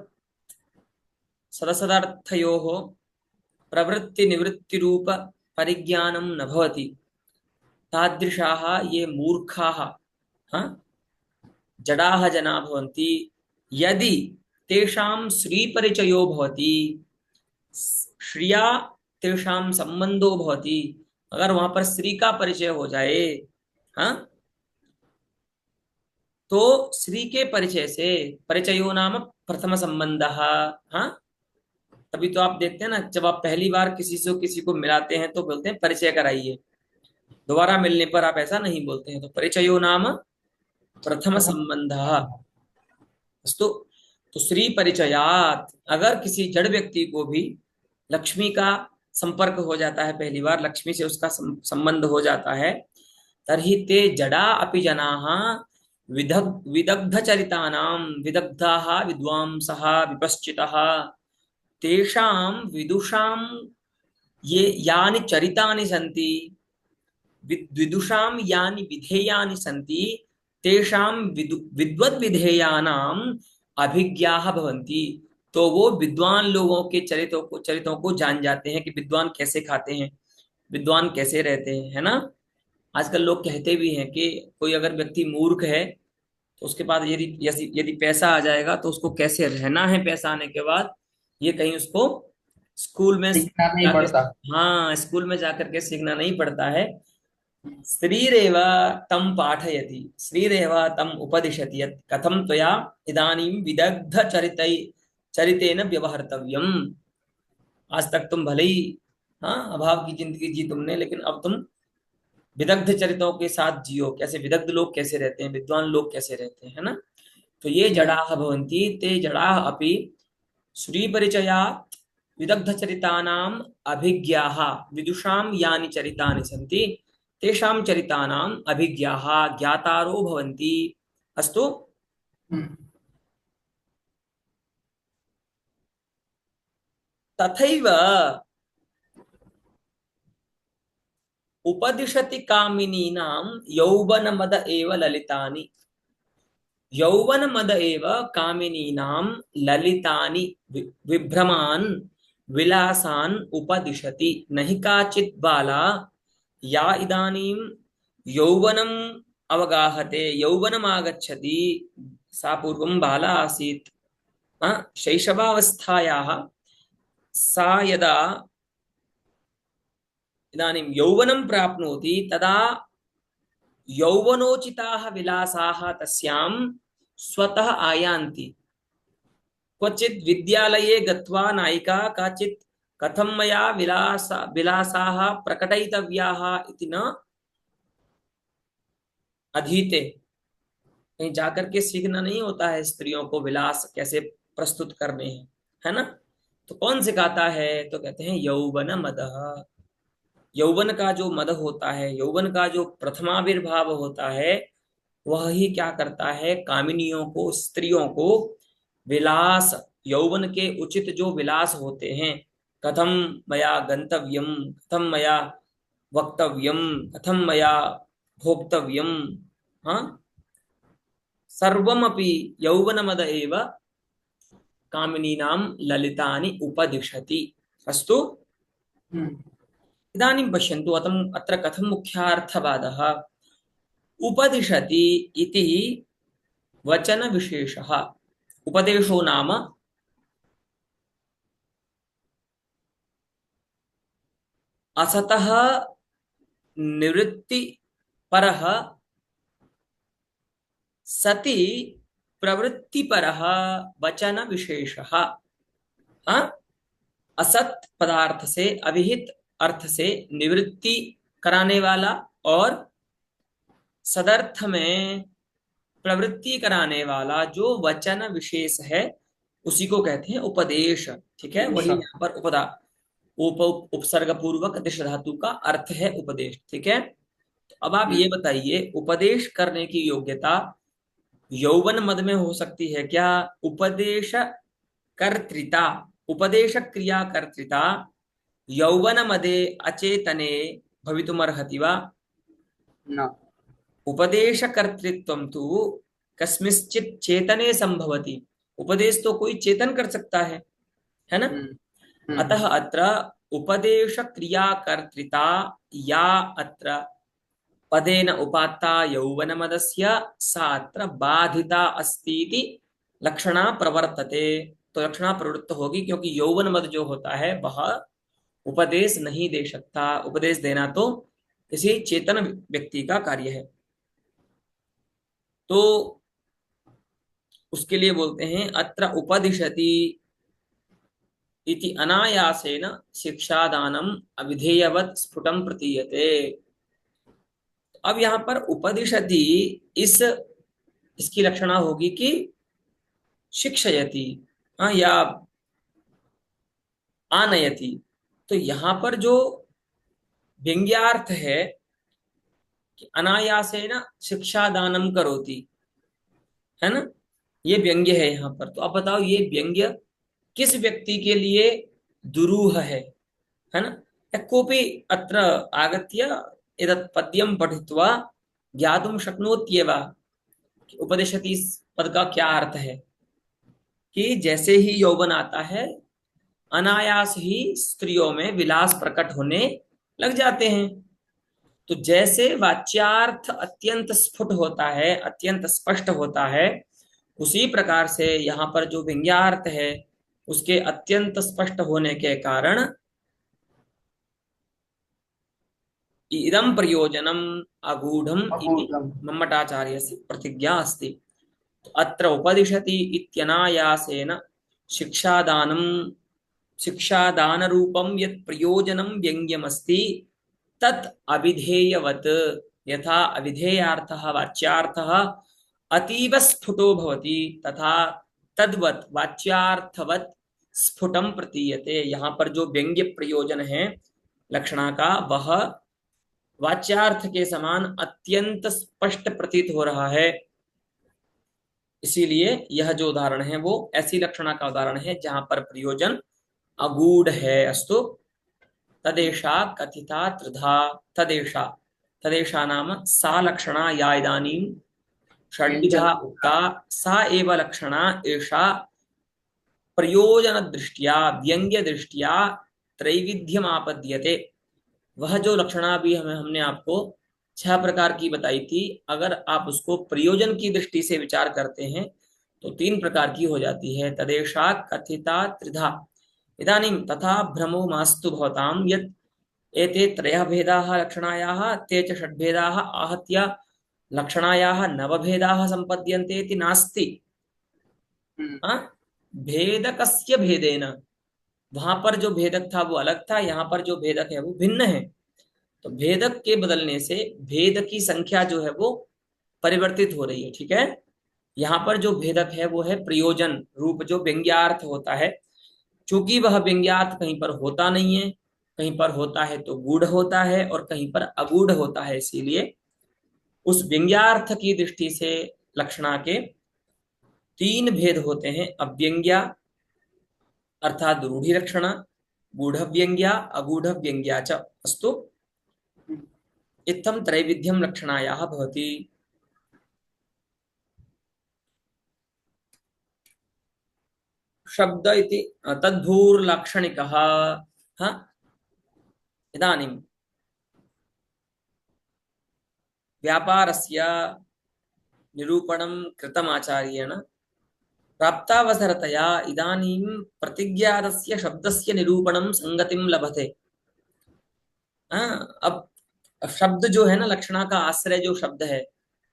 सदसदर्थयोः प्रवृत्तिनिवृत्तिरूप परिज्ञानं न भवति, तादृशाः ये मूर्खाः, हा? जडाः जना भवन्ति, यदि तेषां श्रीपरिचयो भवति, श्रिया तेषां संबंधो भवति, अगर वहां पर श्री का परिचय हो जाए, हाँ, तो श्री के परिचय से, परिचयो नाम प्रथम संबंध, हाँ, तभी तो आप देखते हैं ना, जब आप पहली बार किसी को मिलाते हैं तो बोलते हैं परिचय कराइए, दोबारा मिलने पर आप ऐसा नहीं बोलते हैं, तो परिचयो नाम प्रथम संबंध। अस्तु, तो श्री परिचयात, अगर किसी जड़ व्यक्ति को भी लक्ष्मी का संपर्क हो जाता है, पहली बार लक्ष्मी से उसका संबंध हो जाता है, तर्हि ते जड़ा अपि जनाः विदग्ध चरितानां, विदग्धाः विद्वांसः विपश्चितः, तेषां विदुषां ये यानि चरितानि सन्ति, विदुषां यानि विधेयानि सन्ति, तेषां विद्वद्विधेयानाम् अभिज्ञाः भवन्ति, तो वो विद्वान लोगों के चरित्रों को जान जाते हैं कि विद्वान कैसे खाते हैं, विद्वान कैसे रहते हैं, है ना। आजकल लोग कहते भी हैं कि कोई अगर व्यक्ति मूर्ख है तो उसके बाद यदि यदि यदि पैसा आ जाएगा तो उसको कैसे रहना है पैसा आने के बाद, ये कहीं उसको स्कूल में सीखना नहीं जाके, पड़ता। हाँ, स्कूल में जाकर के सीखना नहीं पड़ता है। श्रीरेव तं पाठयति, श्रीरेव तम उपदिशति यत् कथम त्वया इदानीं विदग्ध चरितेन व्यवहर्तव्यम। आज तक तुम भले ही, हाँ, अभाव की जिंदगी जी तुमने, लेकिन अब तुम विदग्ध चरित्रों के साथ जियो, कैसे विदग्ध लोग कैसे रहते हैं, विद्वान लोग कैसे रहते हैं, है ना। तो ये जड़ाः भवन्ति, ते जड़ाः अपि श्रीपरिचयात् विदग्धचरितानाम् अभिज्ञाः, विदुषां यानि चरितानि सन्ति तेषां चरितानाम् अभिज्ञाः ज्ञातारो भवन्ति। अस्तु, हम्म। तथैव उपदिशति कामिनीनां यौवनमद एव ललितानि, यौवनमद एव कामिनीनां ललितानि विभ्रमान् विलासान् उपदिशति, नहि काचित् बाला या इदानीं यौवनम् अवगाहते, यौवनम् आगच्छति, सा पूर्वं बाला आसीत्, शैशवावस्थायाः, सा यदा इदानीं यौवनं प्राप्नोति तदा यौवनोचिताः विलासाः तस्यां स्वतः आयान्ति, क्वचित् विद्यालये गत्वा नायिका काचित् कथं मया विलासाः प्रकटयितव्याः इति न अधीते, कहीं जाकर के सीखना नहीं होता है स्त्रियों को विलास कैसे प्रस्तुत करने हैं, है ना। तो कौन सिखाता है, तो कहते हैं यौवन मदः, यौवन का जो मद होता है, यौवन का जो प्रथमाविर्भाव होता है, वह ही क्या करता है, कामिनियों को, स्त्रियों को विलास, यौवन के उचित जो विलास होते हैं, कथम मया गंतव्यम, कथम मया वक्तव्यम, कथम मया भोक्तव्यम, हाँ, सर्वमपि यौवनमद एव कामिनीनां ललितानि उपदिशति। अस्तु, हम्म। इदानीं पश्यन्तु, अत्र कथं मुख्यार्थवादः। उपदिशति इति वचनविशेषः, उपदेशो नाम असतः निवृत्तिपरः सति प्रवृत्तिपरः वचनविशेषः, हाँ, असत पदार्थ से, अविहित अर्थ से निवृत्ति कराने वाला और सदर्थ में प्रवृत्ति कराने वाला जो वचन विशेष है, उसी को कहते हैं उपदेश। ठीक है, वही यहाँ पर उपसर्ग पूर्वक दिश धातु का अर्थ है उपदेश। ठीक है, तो अब आप ये बताइए, उपदेश करने की योग्यता यौवन मद में हो सकती है क्या? उपदेश कर्तृता, उपदेश क्रिया कर्तृता यौवन मदे अचेतने भवितुमर्हति वा? न। उपदेशकर्तृत्वं तु कस्मिंश्चित् चेतने संभवति। उपदेश तो कोई चेतन कर सकता है ना? हम्म अतः अत्र उपदेश क्रियाकर्तृता या अत्र पदेन उपात्ता यौवनमदस्य सा अत्र बाधिता अस्ति इति लक्षणा प्रवर्तते। तो लक्षणा प्रवृत्त होगी, क्योंकि यौवन मद जो होता है वह उपदेश नहीं दे सकता। उपदेश देना तो किसी चेतन व्यक्ति का कार्य है। तो उसके लिए बोलते हैं अत्र उपदिशति इति अनायासेन शिक्षादानम अविधेयवत् स्फुटं प्रतीयते। अब यहाँ पर उपदिशति, इस इसकी लक्षणा होगी कि शिक्षयति, हाँ, या आनयति। तो यहाँ पर जो व्यंग्यार्थ है कि अनायासेन शिक्षादानम करोति, है ना, ये व्यंग्य है यहाँ पर। तो अब बताओ ये व्यंग्य किस व्यक्ति के लिए दुरूह है ना? कोऽपि अत्र आगत्य एतत् पद्यं पठित्वा ज्ञातुं शक्नोत्येव कि उपदिशति इस पद का क्या अर्थ है। कि जैसे ही यौवन आता है अनायास ही स्त्रियों में विलास प्रकट होने लग जाते हैं। तो जैसे वाच्यार्थ अत्यंत स्फुट होता है, अत्यंत स्पष्ट होता है, उसी प्रकार से यहाँ पर जो व्यंग्यार्थ है उसके अत्यंत स्पष्ट होने के कारण इदं प्रयोजनम् अगूढ़म् इति अगूढम्। मम्मटाचार्यस्य प्रतिज्ञा अस्ति। तो अत्र उपदिशति इत्यनायासेन शिक्षादानं शिक्षादानरूपं यत् प्रयोजनं व्यङ्ग्यमस्ति तत् अविधेयवत्। यथा अविधेयार्थः वाच्यार्थः अतीव स्फुटो भवति, तथा तद्वत् वाच्यार्थवत् स्फुटं प्रतीयते। यहाँ पर जो व्यंग्य प्रयोजन है लक्षणा का, वह वाच्यार्थ के समान अत्यंत स्पष्ट प्रतीत हो रहा है। इसीलिए यह जो उदाहरण है वो ऐसी लक्षणा का उदाहरण है जहां पर प्रयोजन अगूढ़ है। अस्तु, तदेषा कथिता त्रिधा। तदेषा, तदेषा नाम सा लक्षणा या इदानीं षड्विधा उक्ता, सा एव लक्षणा एषा प्रयोजन दृष्टिया व्यंग्य दृष्टिया त्रैविध्यमापद्यते। वह जो लक्षणा भी हमने आपको 6 प्रकार की बताई थी, अगर आप उसको प्रयोजन की दृष्टि से विचार करते हैं तो 3 प्रकार की हो जाती है। तदेषा कथिता त्रिधा। इदानीं तथा भ्रमो मास्तु भवतां यत् एते त्रयः भेदाः लक्षणायाः ते च षड्भेदाः आहत्य लक्षणायाः नवभेदाः सम्पद्यन्ते इति नास्ति। हाँ? भेदकस्य भेदेन, वहां पर जो भेदक था वो अलग था, यहाँ पर जो भेदक है वो भिन्न है। तो भेदक के बदलने से भेद की संख्या जो है वो परिवर्तित हो रही है। ठीक है, यहाँ पर जो भेदक है वो है प्रयोजन रूप जो व्यंग्यार्थ होता है। चूंकि वह व्यंग्यार्थ कहीं पर होता नहीं है, कहीं पर होता है तो गूढ़ होता है और कहीं पर अगूढ़ होता है, इसीलिए उस व्यंग्यार्थ की दृष्टि से लक्षणा के 3 भेद होते हैं। अव्यंग्या अर्थात रूढ़ि लक्षणा, गूढ़ व्यंग्या, अगूढ़ व्यंग्या च। अस्तु, इत्थं त्रैविध्यं लक्षणायाः भवति। शब्द इति तद्भूर्लाक्षणिकः। हाँ, इदानीं व्यापारस्य निरूपणं कृतम् आचार्येण, प्राप्तावसरतया इदानीं प्रतिज्ञातस्य शब्दस्य निरूपणं संगतिं लभते। अब शब्द जो है ना, लक्षणा का आश्रय जो शब्द है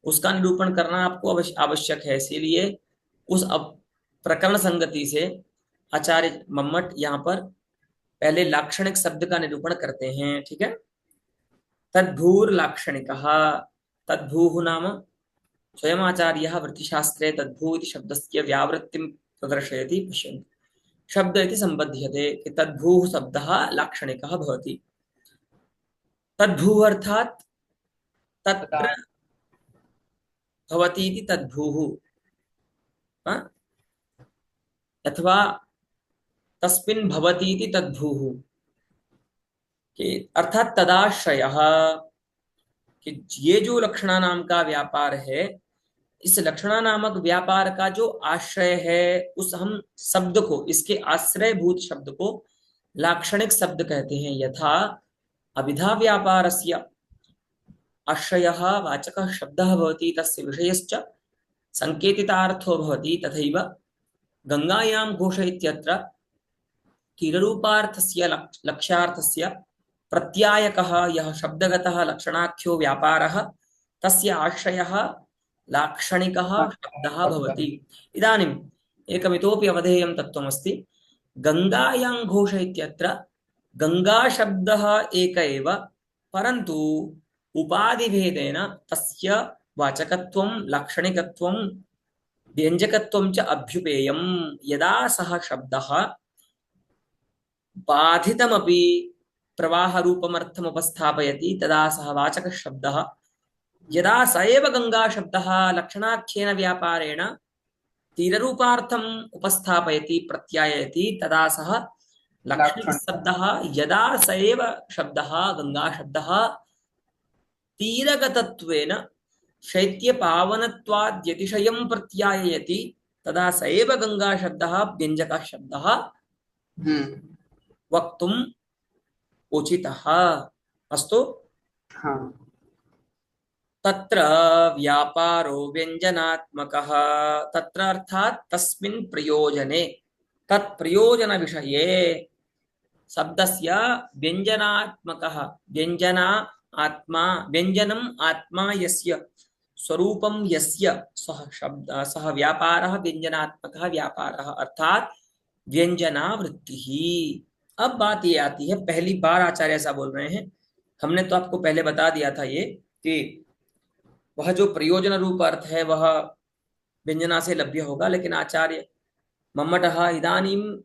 उसका निरूपण करना आपको आवश्यक है। इसीलिए उस प्रकरण संगति से आचार्य मम्मट यहाँ पर पहले लाक्षणिक शब्द का निरूपण करते हैं। ठीक है, तद्भूर लाक्षणिकः। तद्भूः नाम स्वयं आचार्यः वृत्तिशास्त्रे तद्भू इति शब्दस्य व्यावृत्तिं प्रदर्शयति। पश्यन्तु, शब्द इति सम्बध्यते कि तद्भूः शब्दः लाक्षणिकः भवति। तद्भूः अर्थात् तत्र भवति इति तद्भूः, अथवा तस्मिन् भवति इति तद्भूः। कि अर्थात तदाश्रयः, कि ये जो लक्षणा नाम का व्यापार है, इस लक्षणा नामक व्यापार का जो आश्रय है, उस हम शब्द को, इसके आश्रयभूत शब्द को लाक्षणिक शब्द कहते हैं। यथा अभिधा व्यापारस्य आश्रयः वाचकः शब्दः भवति, तस्य विषयश्च संकेतितार्थो भवति, तथैव गंगायां घोष इत्यत्र तीररूपार्थस्य लक्ष्यार्थस्य प्रत्यायकः यः शब्दगतः लक्षणाख्यो व्यापारः, तस्य आश्रयः लाक्षणिकः शब्दः भवति। इदानीम् एकमितोपि अवधेयं तत्त्वमस्ति। गंगायां घोष इत्यत्र गंगा शब्दः एक एव, परन्तु उपाधिभेदेन तस्य वाचकत्वं लाक्षणिकत्वं व्यंजकत्वं च अभ्युपेयम्। यदा सः शब्दः बाधितमपि प्रवाहरूपमर्थम् उपस्थापयति तदा सः वाचकः शब्दः। यदा स एव गंगा शब्दः लक्षणाख्येन व्यापारेण तीररूपार्थम् उपस्थापयति प्रत्यायति तदा सः लक्षणिकः शब्दः। यदा स एव शब्दः गंगा शब्दः तीरगतत्वेन शैत्यपावनत्वाद्यतिशयं प्रत्याययति तदा स एव गंगा शब्दः व्यंजकः शब्दः वक्तुम् उचितः। अस्तु। हाँ। तत्र व्यापारो व्यंजनात्मकः, तत्र अर्थात् तस्मिन् प्रयोजने, तत्प्रयोजन विषये शब्दस्य व्यंजनात्मकः, व्यंजना आत्मा, व्यंजनम् आत्मा यस्य स्वरूपं यस्य सः शब्द सः व्यापारः व्यंजनात्मकः व्यापारः, अर्थात् व्यंजना वृत्तिः। अब बात ये आती है, पहली बार आचार्य ऐसा बोल रहे हैं। हमने तो आपको पहले बता दिया था ये कि वह जो प्रयोजन रूप अर्थ है वह व्यंजना से लभ्य होगा, लेकिन आचार्य मम्मटः इदानीं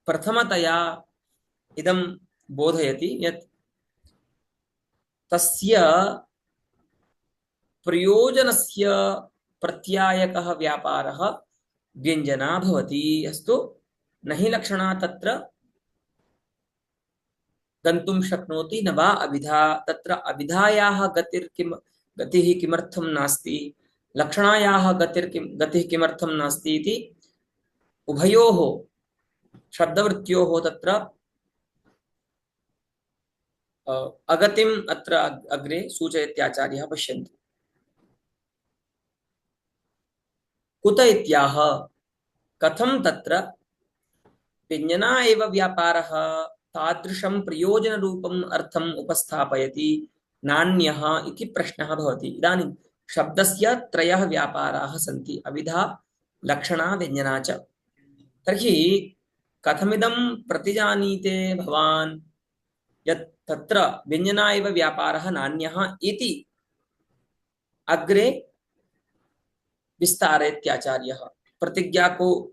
प्रथमतया इदं बोधयति यत् तस्य प्रयोजनस्य प्रत्यायकः व्यापारः व्यंजना भवति। अस्तु। नहि लक्षणा तत्र गन्तुं शक्नोति न वा अभिधा, तत्र अभिधायाः गतिः किमर्थं नास्ति, लक्षणायाः गतिः किमर्थं नास्ति इति उभयोः शब्दवृत्त्योः तत्र अगतिम् अत्र अग्रे सूचयत्याचार्यः। पश्यन्तु। कुत इत्याह, कथं तत्र व्यंजना एव व्यापारः तादृशं प्रयोजन रूपम् अर्थम् उपस्थापयति नान्यः इति प्रश्नः भवति। इदानीं शब्दस्य त्रयः व्यापाराः सन्ति, अविधा लक्षणा व्यंजना च। तर्हि कथमिदं प्रतिजानीते भवान् यत् तत्र व्यंजना एव व्यापारः नान्यः इति अग्रे विस्तारयत्याचार्यः। प्रतिज्ञा को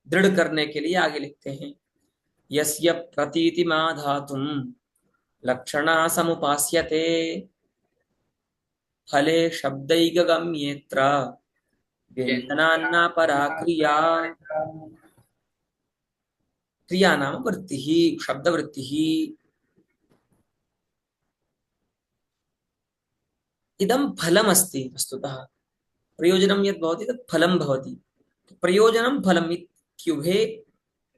दृढ़ करने के लिए आगे लिखते हैं, यस्य प्रतीतिमाधातुं लक्षणा समुपास्यते फले शब्दैकगम्येत्र व्यंजनान्ना परा क्रिया। क्रिया नाम वृत्तिः, शब्दवृत्तिः। इदं फलमस्ति वस्तुतः। प्रयोजनं यद् भवति तत् फलं भवति। प्रयोजनं फलम् इत्युभे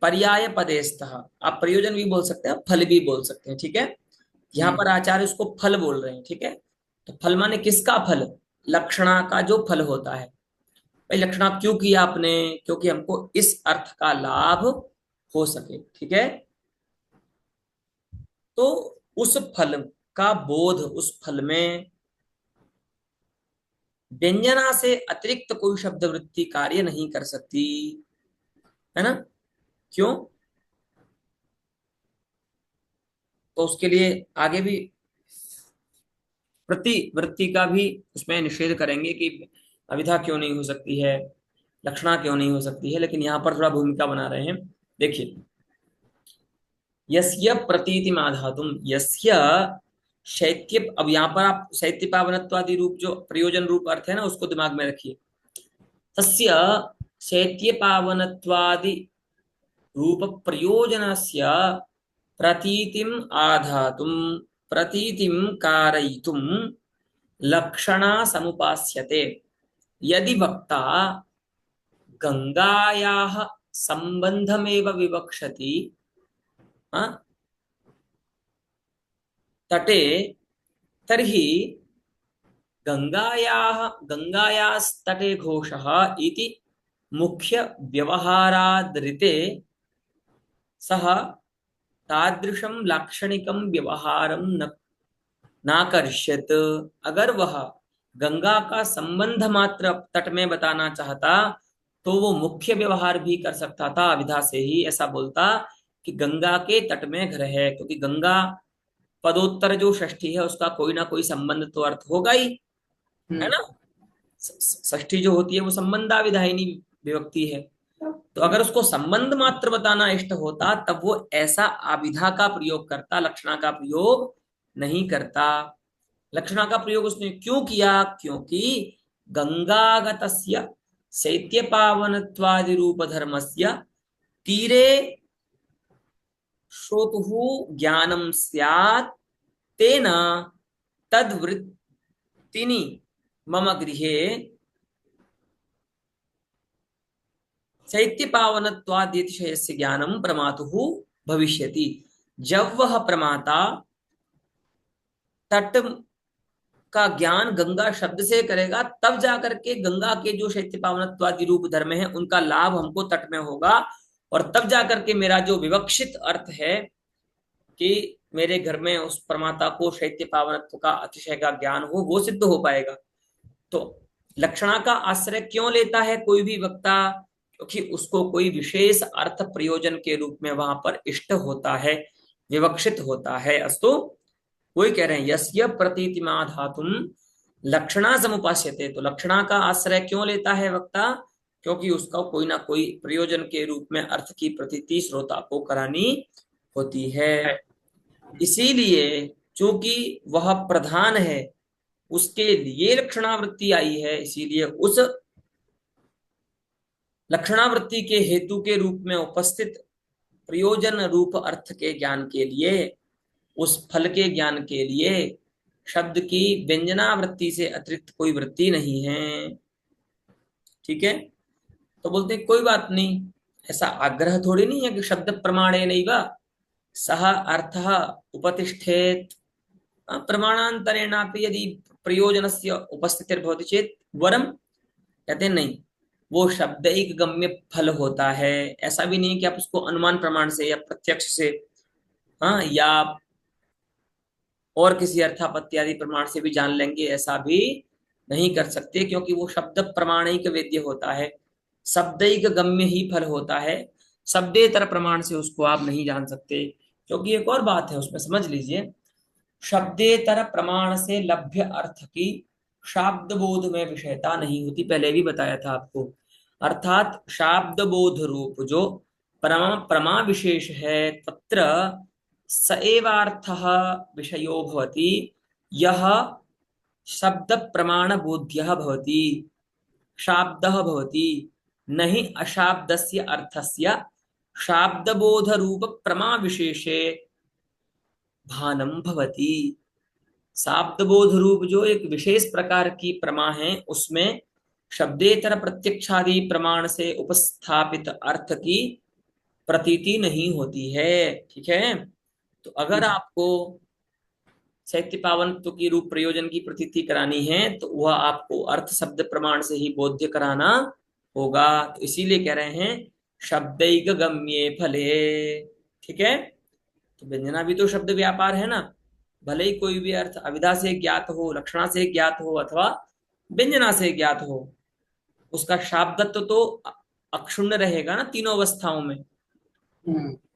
पर्याय पदे स्तः। आप प्रयोजन भी बोल सकते हैं, फल भी बोल सकते हैं, ठीक है। यहाँ पर आचार्य उसको फल बोल रहे हैं, ठीक है। तो फल माने किसका फल? लक्षणा का जो फल होता है। भाई लक्षणा क्यों किया आपने? क्योंकि हमको इस अर्थ का लाभ हो सके, ठीक है। तो उस फल का बोध, उस फल में व्यंजना से अतिरिक्त कोई शब्द वृत्ति कार्य नहीं कर सकती, है ना। क्यों? तो उसके लिए आगे भी प्रति वृत्ति का भी उसमें निषेध करेंगे कि अविधा क्यों नहीं हो सकती है, लक्षणा क्यों नहीं हो सकती है, लेकिन यहां पर थोड़ा भूमिका बना रहे हैं। देखिए, यस्य प्रतीतिमाधातुम, यस्य शैत्य, अब यहां पर आप शैत्य पावनत्वादि रूप जो प्रयोजन रूप अर्थ है ना, उसको दिमाग में रखिए। तस्य शैत्य पावनत्वादि रूप प्रयोजनस्य प्रतीतिम आधातुम प्रतीतिम कारयितुम लक्षणा समुपास्यते। यदि वक्ता गंगायाः संबंधमेव विवक्षति, तटे, तर्हि गंगायास्तटे घोषः इति मुख्य व्यवहारादृते सह तादृशं लाक्षणिकं व्यवहारं न नाकर्ष्यत। अगर वह गंगा का संबंध मात्र तट में बताना चाहता तो वो मुख्य व्यवहार भी कर सकता था, अविधा से ही ऐसा बोलता कि गंगा के तट में घर है, क्योंकि गंगा पदोत्तर जो षष्ठी है उसका कोई ना कोई संबंध तो अर्थ होगा ही, है ना। षष्ठी जो होती है वो संबंधाविधायिनी विभक्ति है। तो अगर उसको संबंध मात्र बताना इष्ट होता तब वो ऐसा आविधा का प्रयोग करता, लक्षणा का प्रयोग नहीं करता। लक्षणा का प्रयोग उसने क्यों किया? क्योंकि गंगागतस्य शैत्य पावनत्वादि रूप धर्मस्य तीरे श्रोतुः ज्ञानम स्यात् तेन तद्वृत्तिनि मम गृहे शैत्य पावनत्वाद्यतिशयस्य ज्ञानम प्रमातुः भविष्यति। जब वह प्रमाता तट का ज्ञान गंगा शब्द से करेगा तब जाकर के गंगा के जो शैत्य पावनत्वादि रूप धर्म है उनका लाभ हमको तट में होगा, और तब जाकर के मेरा जो विवक्षित अर्थ है कि मेरे घर में उस प्रमाता को शैत्य पावनत्व का अतिशय का ज्ञान हो, वो सिद्ध हो पाएगा। तो लक्षणा का आश्रय क्यों लेता है कोई भी वक्ता? क्योंकि उसको कोई विशेष अर्थ प्रयोजन के रूप में वहां पर इष्ट होता है, विवक्षित होता है। अस्तु, वही कह रहे हैं यस्य प्रतीतिमा धातुम लक्षणा समुपास्यते। तो लक्षणा का आश्रय क्यों लेता है वक्ता? क्योंकि उसका कोई ना कोई प्रयोजन के रूप में अर्थ की प्रतीति श्रोता को करानी होती है। इसीलिए चूंकि वह प्रधान है उसके लिए लक्षणावृत्ति आई है, इसीलिए उस लक्षणावृत्ति के हेतु के रूप में उपस्थित प्रयोजन रूप अर्थ के ज्ञान के लिए, उस फल के ज्ञान के लिए शब्द की व्यंजनावृत्ति से अतिरिक्त कोई वृत्ति नहीं है। ठीक है, तो बोलते हैं कोई बात नहीं, ऐसा आग्रह थोड़ी नहीं है कि शब्द प्रमाणे नैव सह अर्थः उपतिष्ठेत। प्रमाणांतरेणापि यदि प्रयोजनस्य उपस्थितिर्भवति चेत वरम, कहते नहीं, वो शब्द एक गम्य फल होता है। ऐसा भी नहीं कि आप उसको अनुमान प्रमाण से या प्रत्यक्ष से, या और किसी अर्थापत्ति आदि प्रमाण से भी जान लेंगे, ऐसा भी नहीं कर सकते, क्योंकि वो शब्द प्रमाणिक वेद्य होता है, शब्दिक गम्य ही फल होता है। शब्देतर प्रमाण से उसको आप नहीं जान सकते। क्योंकि एक और बात है उसमें समझ लीजिए, शब्देतर प्रमाण से लभ्य अर्थ की शाब्द बोध में विषयता नहीं होती, पहले भी बताया था आपको। अर्थात शाब्द बोध रूप जो प्रमा विशेष है तत्र स एवार्थः विषयो भवति यह शब्द प्रमाण बोध्यः भवति, शाब्दः भवति, नहि अशाब्दस्य अर्थस्य शाब्दबोध रूप प्रमा विशेषे भानम भवति। शाब्दबोध रूप जो एक विशेष प्रकार की प्रमा है उसमें शब्देतर प्रत्यक्षादि प्रमाण से उपस्थापित अर्थ की प्रतीति नहीं होती है। ठीक है, तो अगर आपको शैत्य पावनत्व की रूप प्रयोजन की प्रतीति करानी है तो वह आपको अर्थ शब्द प्रमाण से ही बोध्य कराना होगा। तो इसीलिए कह रहे हैं शब्दैक गम्ये फले। ठीक है, तो व्यंजना भी तो शब्द व्यापार है ना, भले ही कोई भी अर्थ अविधा से ज्ञात हो, लक्षणा से ज्ञात हो अथवा व्यंजना से ज्ञात हो, उसका शाब्दत्व तो अक्षुण्ण रहेगा ना तीनों अवस्थाओं में।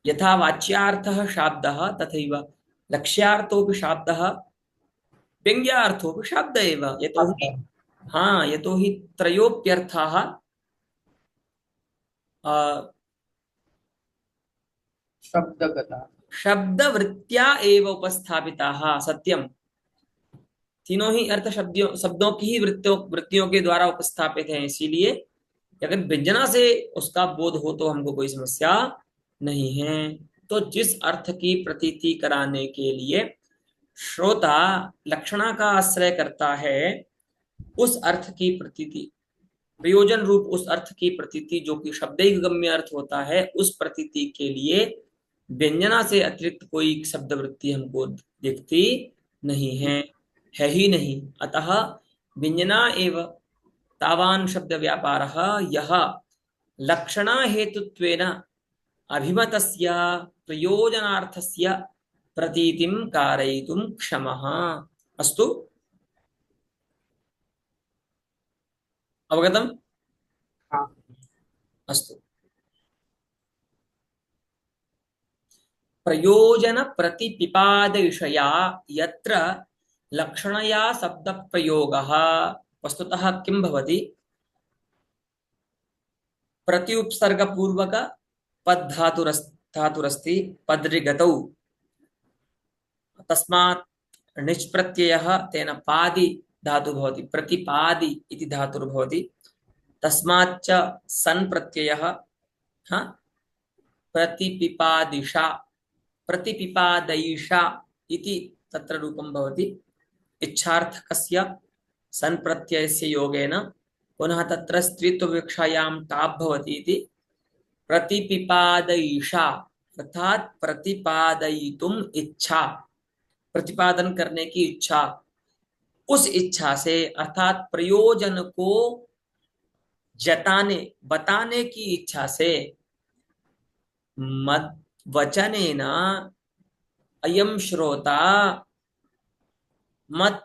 यथा वाच्यार्थः शाब्दः तथैव लक्ष्यार्थोऽपि शाब्दः व्यंग्यार्थोऽपि शाब्द एव। यतोहि यतोहि त्रयोप्यर्थाः शब्दवृत्त्या एव उपस्थापिताः। सत्यम, तीनों ही अर्थ शब्दों की ही वृत्तियों के द्वारा उपस्थापित हैं। इसीलिए अगर व्यंजना से उसका बोध हो तो हमको कोई समस्या नहीं है। तो जिस अर्थ की प्रतीति कराने के लिए श्रोता लक्षणा का आश्रय करता है, उस अर्थ की प्रतीति, प्रयोजन रूप उस अर्थ की प्रतीति जो कि शब्दिक गम्य अर्थ होता है, उस प्रतीति के लिए व्यंजना से अतिरिक्त कोई शब्द वृत्ति हमको दिखती नहीं है ही नहीं। अतः व्यंजना एव तावान शब्द व्यापारः यह लक्षणा हेतुत्वेन अभिमतस्य प्रयोजनार्थस्य प्रतीतिं कारयितुं क्षमः। अस्तु, अवगतम्? हाँ। अस्तु। प्रयोजन प्रतिपिपादविषया यत्र लक्षणया शब्द प्रयोगः वस्तुतः किं भवति? प्रत्युपसर्ग पूर्वक पद धातुरस्ति पदृगतौ, तस्मात् निच् प्रत्ययः तेन पादि धातु भवति, प्रतिपादि इति धातुर्भवति, तस्माच्च सन् प्रत्ययः हाँ प्रतिपिपादिषा प्रतिपिपादयिषा इति तत्र रूपं भवति। इच्छार्थकस्य सन् प्रत्ययस्य योगेन पुनः तत्र स्त्रीत्वविवक्षायां टाप् भवति इति प्रतिपिपादयिषा, अर्थात प्रतिपादयितुम इच्छा, प्रतिपादन करने की इच्छा, उस इच्छा से अर्थात प्रयोजन को जताने बताने की इच्छा से मद वचनेन अयम श्रोता मत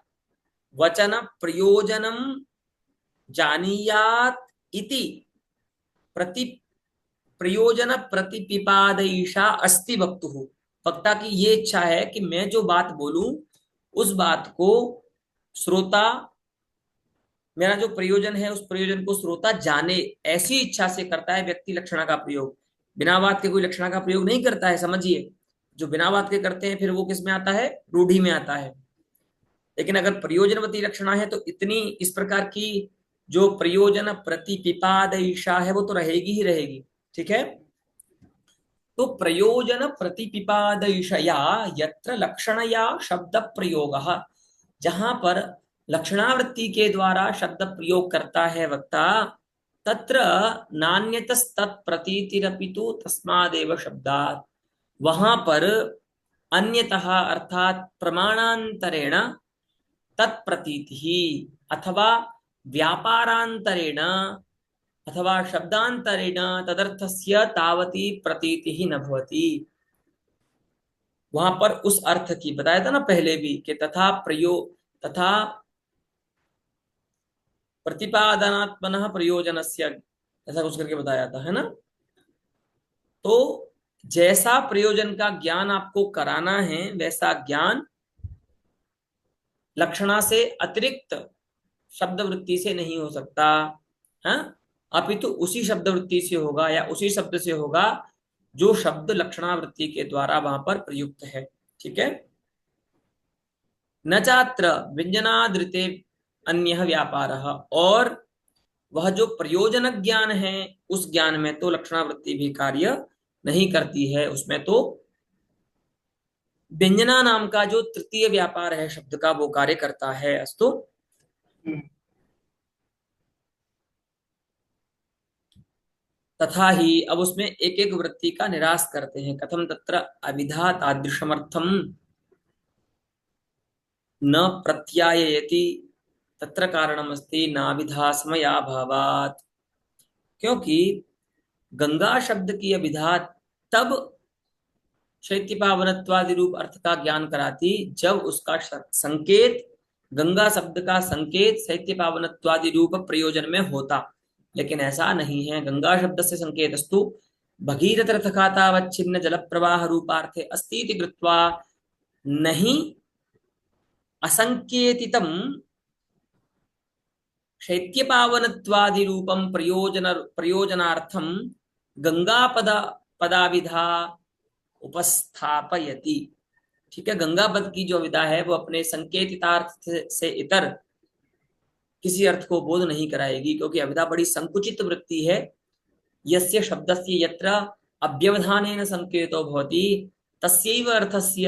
वचन प्रयोजनम जानीयात इति प्रति प्रयोजन प्रतिपिपादयिषा अस्ति वक्तुः। वक्ता की ये इच्छा है कि मैं जो बात बोलूं उस बात को श्रोता, मेरा जो प्रयोजन है उस प्रयोजन को श्रोता जाने, ऐसी इच्छा से करता है व्यक्ति लक्षणा का प्रयोग। बिना बात के कोई लक्षणा का प्रयोग नहीं करता है, समझिए। जो बिना बात के करते हैं फिर वो किस में आता है? रूढ़ी में आता है। लेकिन अगर प्रयोजनवती लक्षणा है तो इतनी इस प्रकार की जो प्रयोजन प्रतिपिपादयिषा है वो तो रहेगी ही रहेगी। ठीक है, तो प्रयोजन प्रतिपिपादयिषया यत्र लक्षणया शब्द प्रयोगः, जहां पर लक्षणावृत्ति के द्वारा शब्द प्रयोग करता है वक्ता, तत्र नान्यतस्तत्प्रतीतिरपि तु तस्मादेव शब्दात्, वहां पर अन्यतः अर्थात प्रमाणांतरेण तत्प्रतीति अथवा व्यापारांतरेण अथवा शब्दांतरेण तदर्थस्य तावती प्रतीति न भवति। वहां पर उस अर्थ की बताया था ना पहले भी कि तथा तथा प्रतिपादनात्मनः प्रयोजनस्य, ऐसा कुछ करके बताया था, है ना। तो जैसा प्रयोजन का ज्ञान आपको कराना है वैसा ज्ञान लक्षणा से अतिरिक्त शब्द वृत्ति से नहीं हो सकता, है, अपितु उसी शब्द वृत्ति से होगा या उसी शब्द से होगा जो शब्द लक्षणावृत्ति के द्वारा वहां पर प्रयुक्त है। ठीक है, न चात्र व्यंजनादृते अन्य व्यापारः, और वह जो प्रयोजन ज्ञान है उस ज्ञान में तो लक्षणावृत्ति भी कार्य नहीं करती है, उसमें तो व्यंजना नाम का जो तृतीय व्यापार है शब्द का वो कार्य करता है। अस्तु, तथा ही अब उसमें एक एक वृत्ति का निराश करते हैं। कथम तत्र अविधा तादृशमर्थम न प्रत्याययति, तत्र कारणमस्ति नाविधा समयाभावात्, क्योंकि गंगा शब्द की अभिधा तब शैत्य पावनत्वादि रूप अर्थ का ज्ञान कराती जब उसका संकेत, गंगा शब्द का संकेत शैत्य पावनत्वादि रूप प्रयोजन में होता, लेकिन ऐसा नहीं है। गंगा शब्द से संकेत अस्तु भगीरथ रथखातावच्छिन्न जल प्रवाह रूपार्थे अस्ति इति कृत्वा नहीं असंकेतितम शैत्य पावनत्वादि रूपम प्रयोजनार्थम गंगा पदाविधा उपस्थापयति। ठीक है, गंगा पद की जो विधा है वो अपने संकेतितार्थ से इतर किसी अर्थ को बोध नहीं कराएगी, क्योंकि अविधा बड़ी संकुचित वृत्ति है। यस्य शब्दस्य यत्र अव्यवधानेन संकेतो भवति तस्यैव अर्थस्य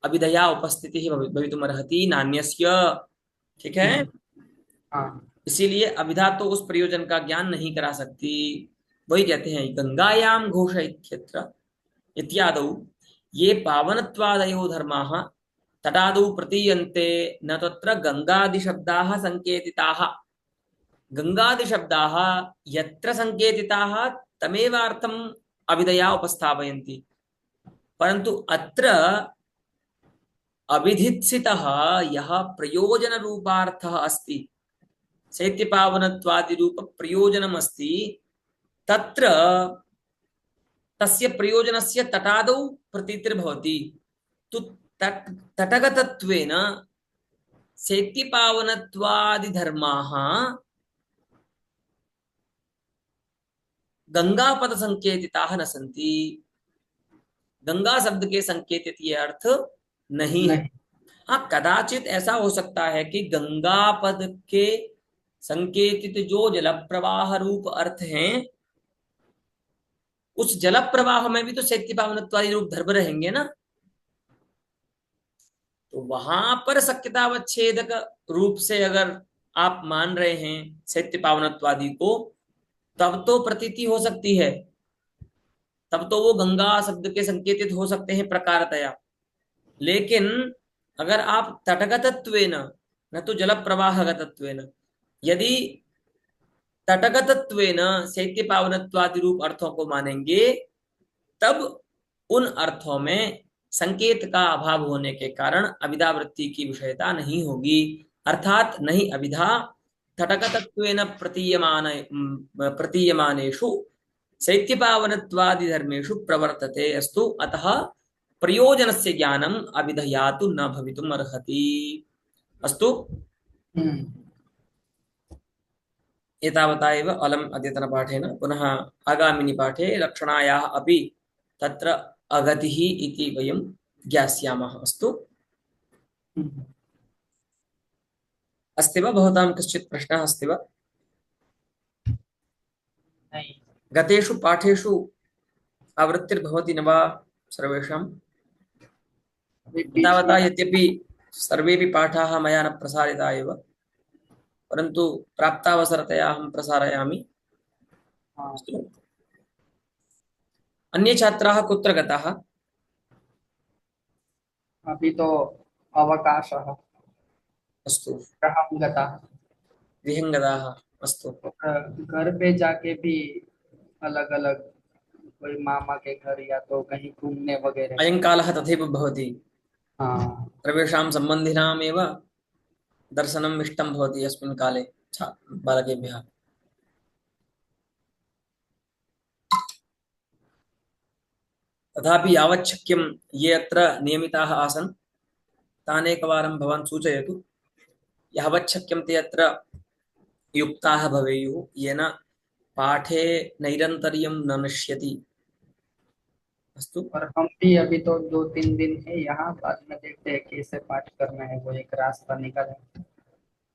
अभिधया उपस्थितिः भवितुमर्हति नान्यस्य। ठीक है। हम्म, हाँ। इसीलिए अभिधा तो उस प्रयोजन का ज्ञान नहीं करा सकती। वही कहते हैं गंगायाम घोष इत्यत्र इत्यादौ ये पावनत्वादयो धर्माः तटादौ प्रतीयन्ते न तत्र गंगादिशब्दाः संकेतिताः। गंगादिशब्दाः यत्र संकेतिताः तमेवार्थम् अभिधया उपस्थापयन्ति। परंतु अत्र अभिधित्सितः यः प्रयोजन रूपार्थः अस्ति, शैत्यपावनत्वादि रूप प्रयोजनमस्ति, तत्र तस्य प्रयोजनस्य तटादौ प्रतीतिर्भवति। तु तटगतत्वेन शैत्यपावनत्वादि धर्माः गंगापद संकेतिताः न सन्ति। गंगा शब्द के संकेतित ये अर्थ नहीं है। नहीं। हाँ, कदाचित ऐसा हो सकता है कि गंगा पद के संकेतित जो जल प्रवाह रूप अर्थ हैं, उस जल प्रवाह में भी तो शैत्य पावनत्वादि रूप धर्म रहेंगे ना। तो वहां पर शक्यतावच्छेदक रूप से अगर आप मान रहे हैं शैत्य पावनत्वादि को, तब तो प्रतीति हो सकती है, तब तो वो गंगा शब्द के संकेतित हो सकते हैं प्रकारतया। लेकिन अगर आप तटगतत्वेन न तो जल प्रवाहगतत्वेन, यदि तटगतत्वेन शैत्य पावनत्वादि रूप अर्थों को मानेंगे, तब उन अर्थों में संकेत का अभाव होने के कारण अविधा वृत्ति की विषयता नहीं होगी। अर्थात नहीं अविधा तटगतत्वेन प्रतीयमानेषु शैत्यपावनत्वादि धर्मेषु प्रवर्तते अस्तु। अतः प्रयोजनस्य ज्ञानम् अविधया तु न भवितुम् अर्हति। अस्तु। हम्म। एतावता एव अलम् अद्यतनपाठेन। पुनः आगामिनि पाठे लक्षणायाः अपि तत्र अगतिः इति वयं ज्ञास्यामः। अस्तु। हम्म। अस्ति वा भवतां कश्चित् प्रश्नः अस्ति वा? नहीं। गतेषु पाठेषु आवृत्तिर्भवति न वा सर्वेषाम्? अभी बीच में। एतावता यद्यपि सर्वेपि पाठाः मया न प्रसारिता एव, परन्तु प्राप्तावसरतया अहं प्रसारयामि। हाँ। अस्तु। अन्ये छात्राः कुत्र गताः? अभी तो अवकाशः। अस्तु। गृहं गतः। विहङ्गताः। अस्तु। घर पे जाके भी अलग अलग, कोई मामा के घर या तो कहीं घूमने वगैरह। अयं कालः तथैव भवति। हाँ। सर्वेषां सम्बन्धिनामेव दर्शनम् इष्टं भवति अस्मिन् काले बालकेभ्यः। तथापि यावच्छक्यं ये अत्र नियमिताः आसन् तान् एकवारं भवान् सूचयतु। यावच्छक्यं ते अत्र युक्ताः भवेयुः, येन पाठे नैरन्तर्यं न नश्यति। अस्तु। और हम भी अभी तो 2-3 दिन है यहाँ, बाद में देखते हैं कैसे पाठ करना है, वो एक रास्ता निकालें।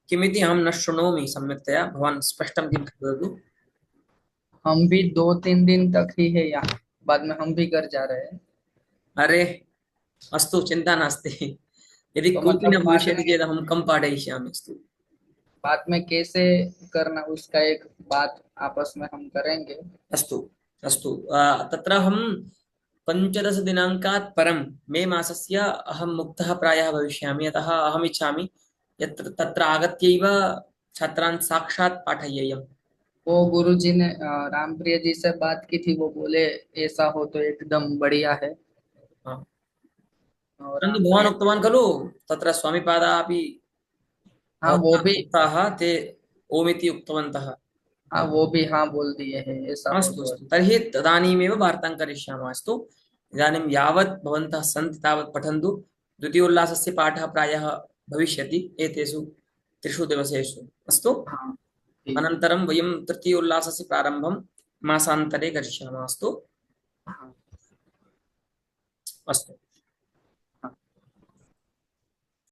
किमिति अहं न शृणोमि सम्यक्तया, भवान् स्पष्टं किं वदतु। हम भी 2-3 दिन तक ही है यहाँ, बाद में हम भी घर जा रहे हैं। अरे अस्तु, चिन्ता नास्ति। यदि तो कोऽपि मतलब न भविष्यति चेत् अहं कं पाठयिष्यामि। अस्तु। बाद में कैसे करना उसका एक बात आपस में हम करेंगे। अस्तु। अस्तु। तत्र अहं 15 दिनाङ्कात् परं मे मासस्य अहं मुक्तः प्रायः भविष्यामि। अतः अहम् इच्छामि यत्र तत्र आगत्यैव छात्रान् साक्षात् पाठयेयम्। वो गुरुजी ने रामप्रिय जी से बात की थी, वो बोले ऐसा हो तो एकदम बढ़िया है। हा। और परन्तु भवान् रामप्रिय। उक्तवान् खलु तत्र स्वामिपादाः अपि हाँ वो भवताम् भी। उक्ताः, ते ओमिति उक्तवन्तः। हाँ वो भी हाँ बोल दिए हैं ऐसा हो अस्तु। तो। अस्तु, तर्हि तदानीमेव वार्तां करिष्यामः। अस्तु। इदानीं यावत् भवन्तः सन्ति तावत् पठन्तु। द्वितीयोल्लासस्य पाठः प्रायः भविष्यति एतेषु 3 दिवसेषु। अस्तु। हाँ ठीक। अनन्तरं वयं तृतीयोल्लासस्य प्रारम्भं मासान्तरे करिष्यामः। अस्तु। हाँ। अस्तु।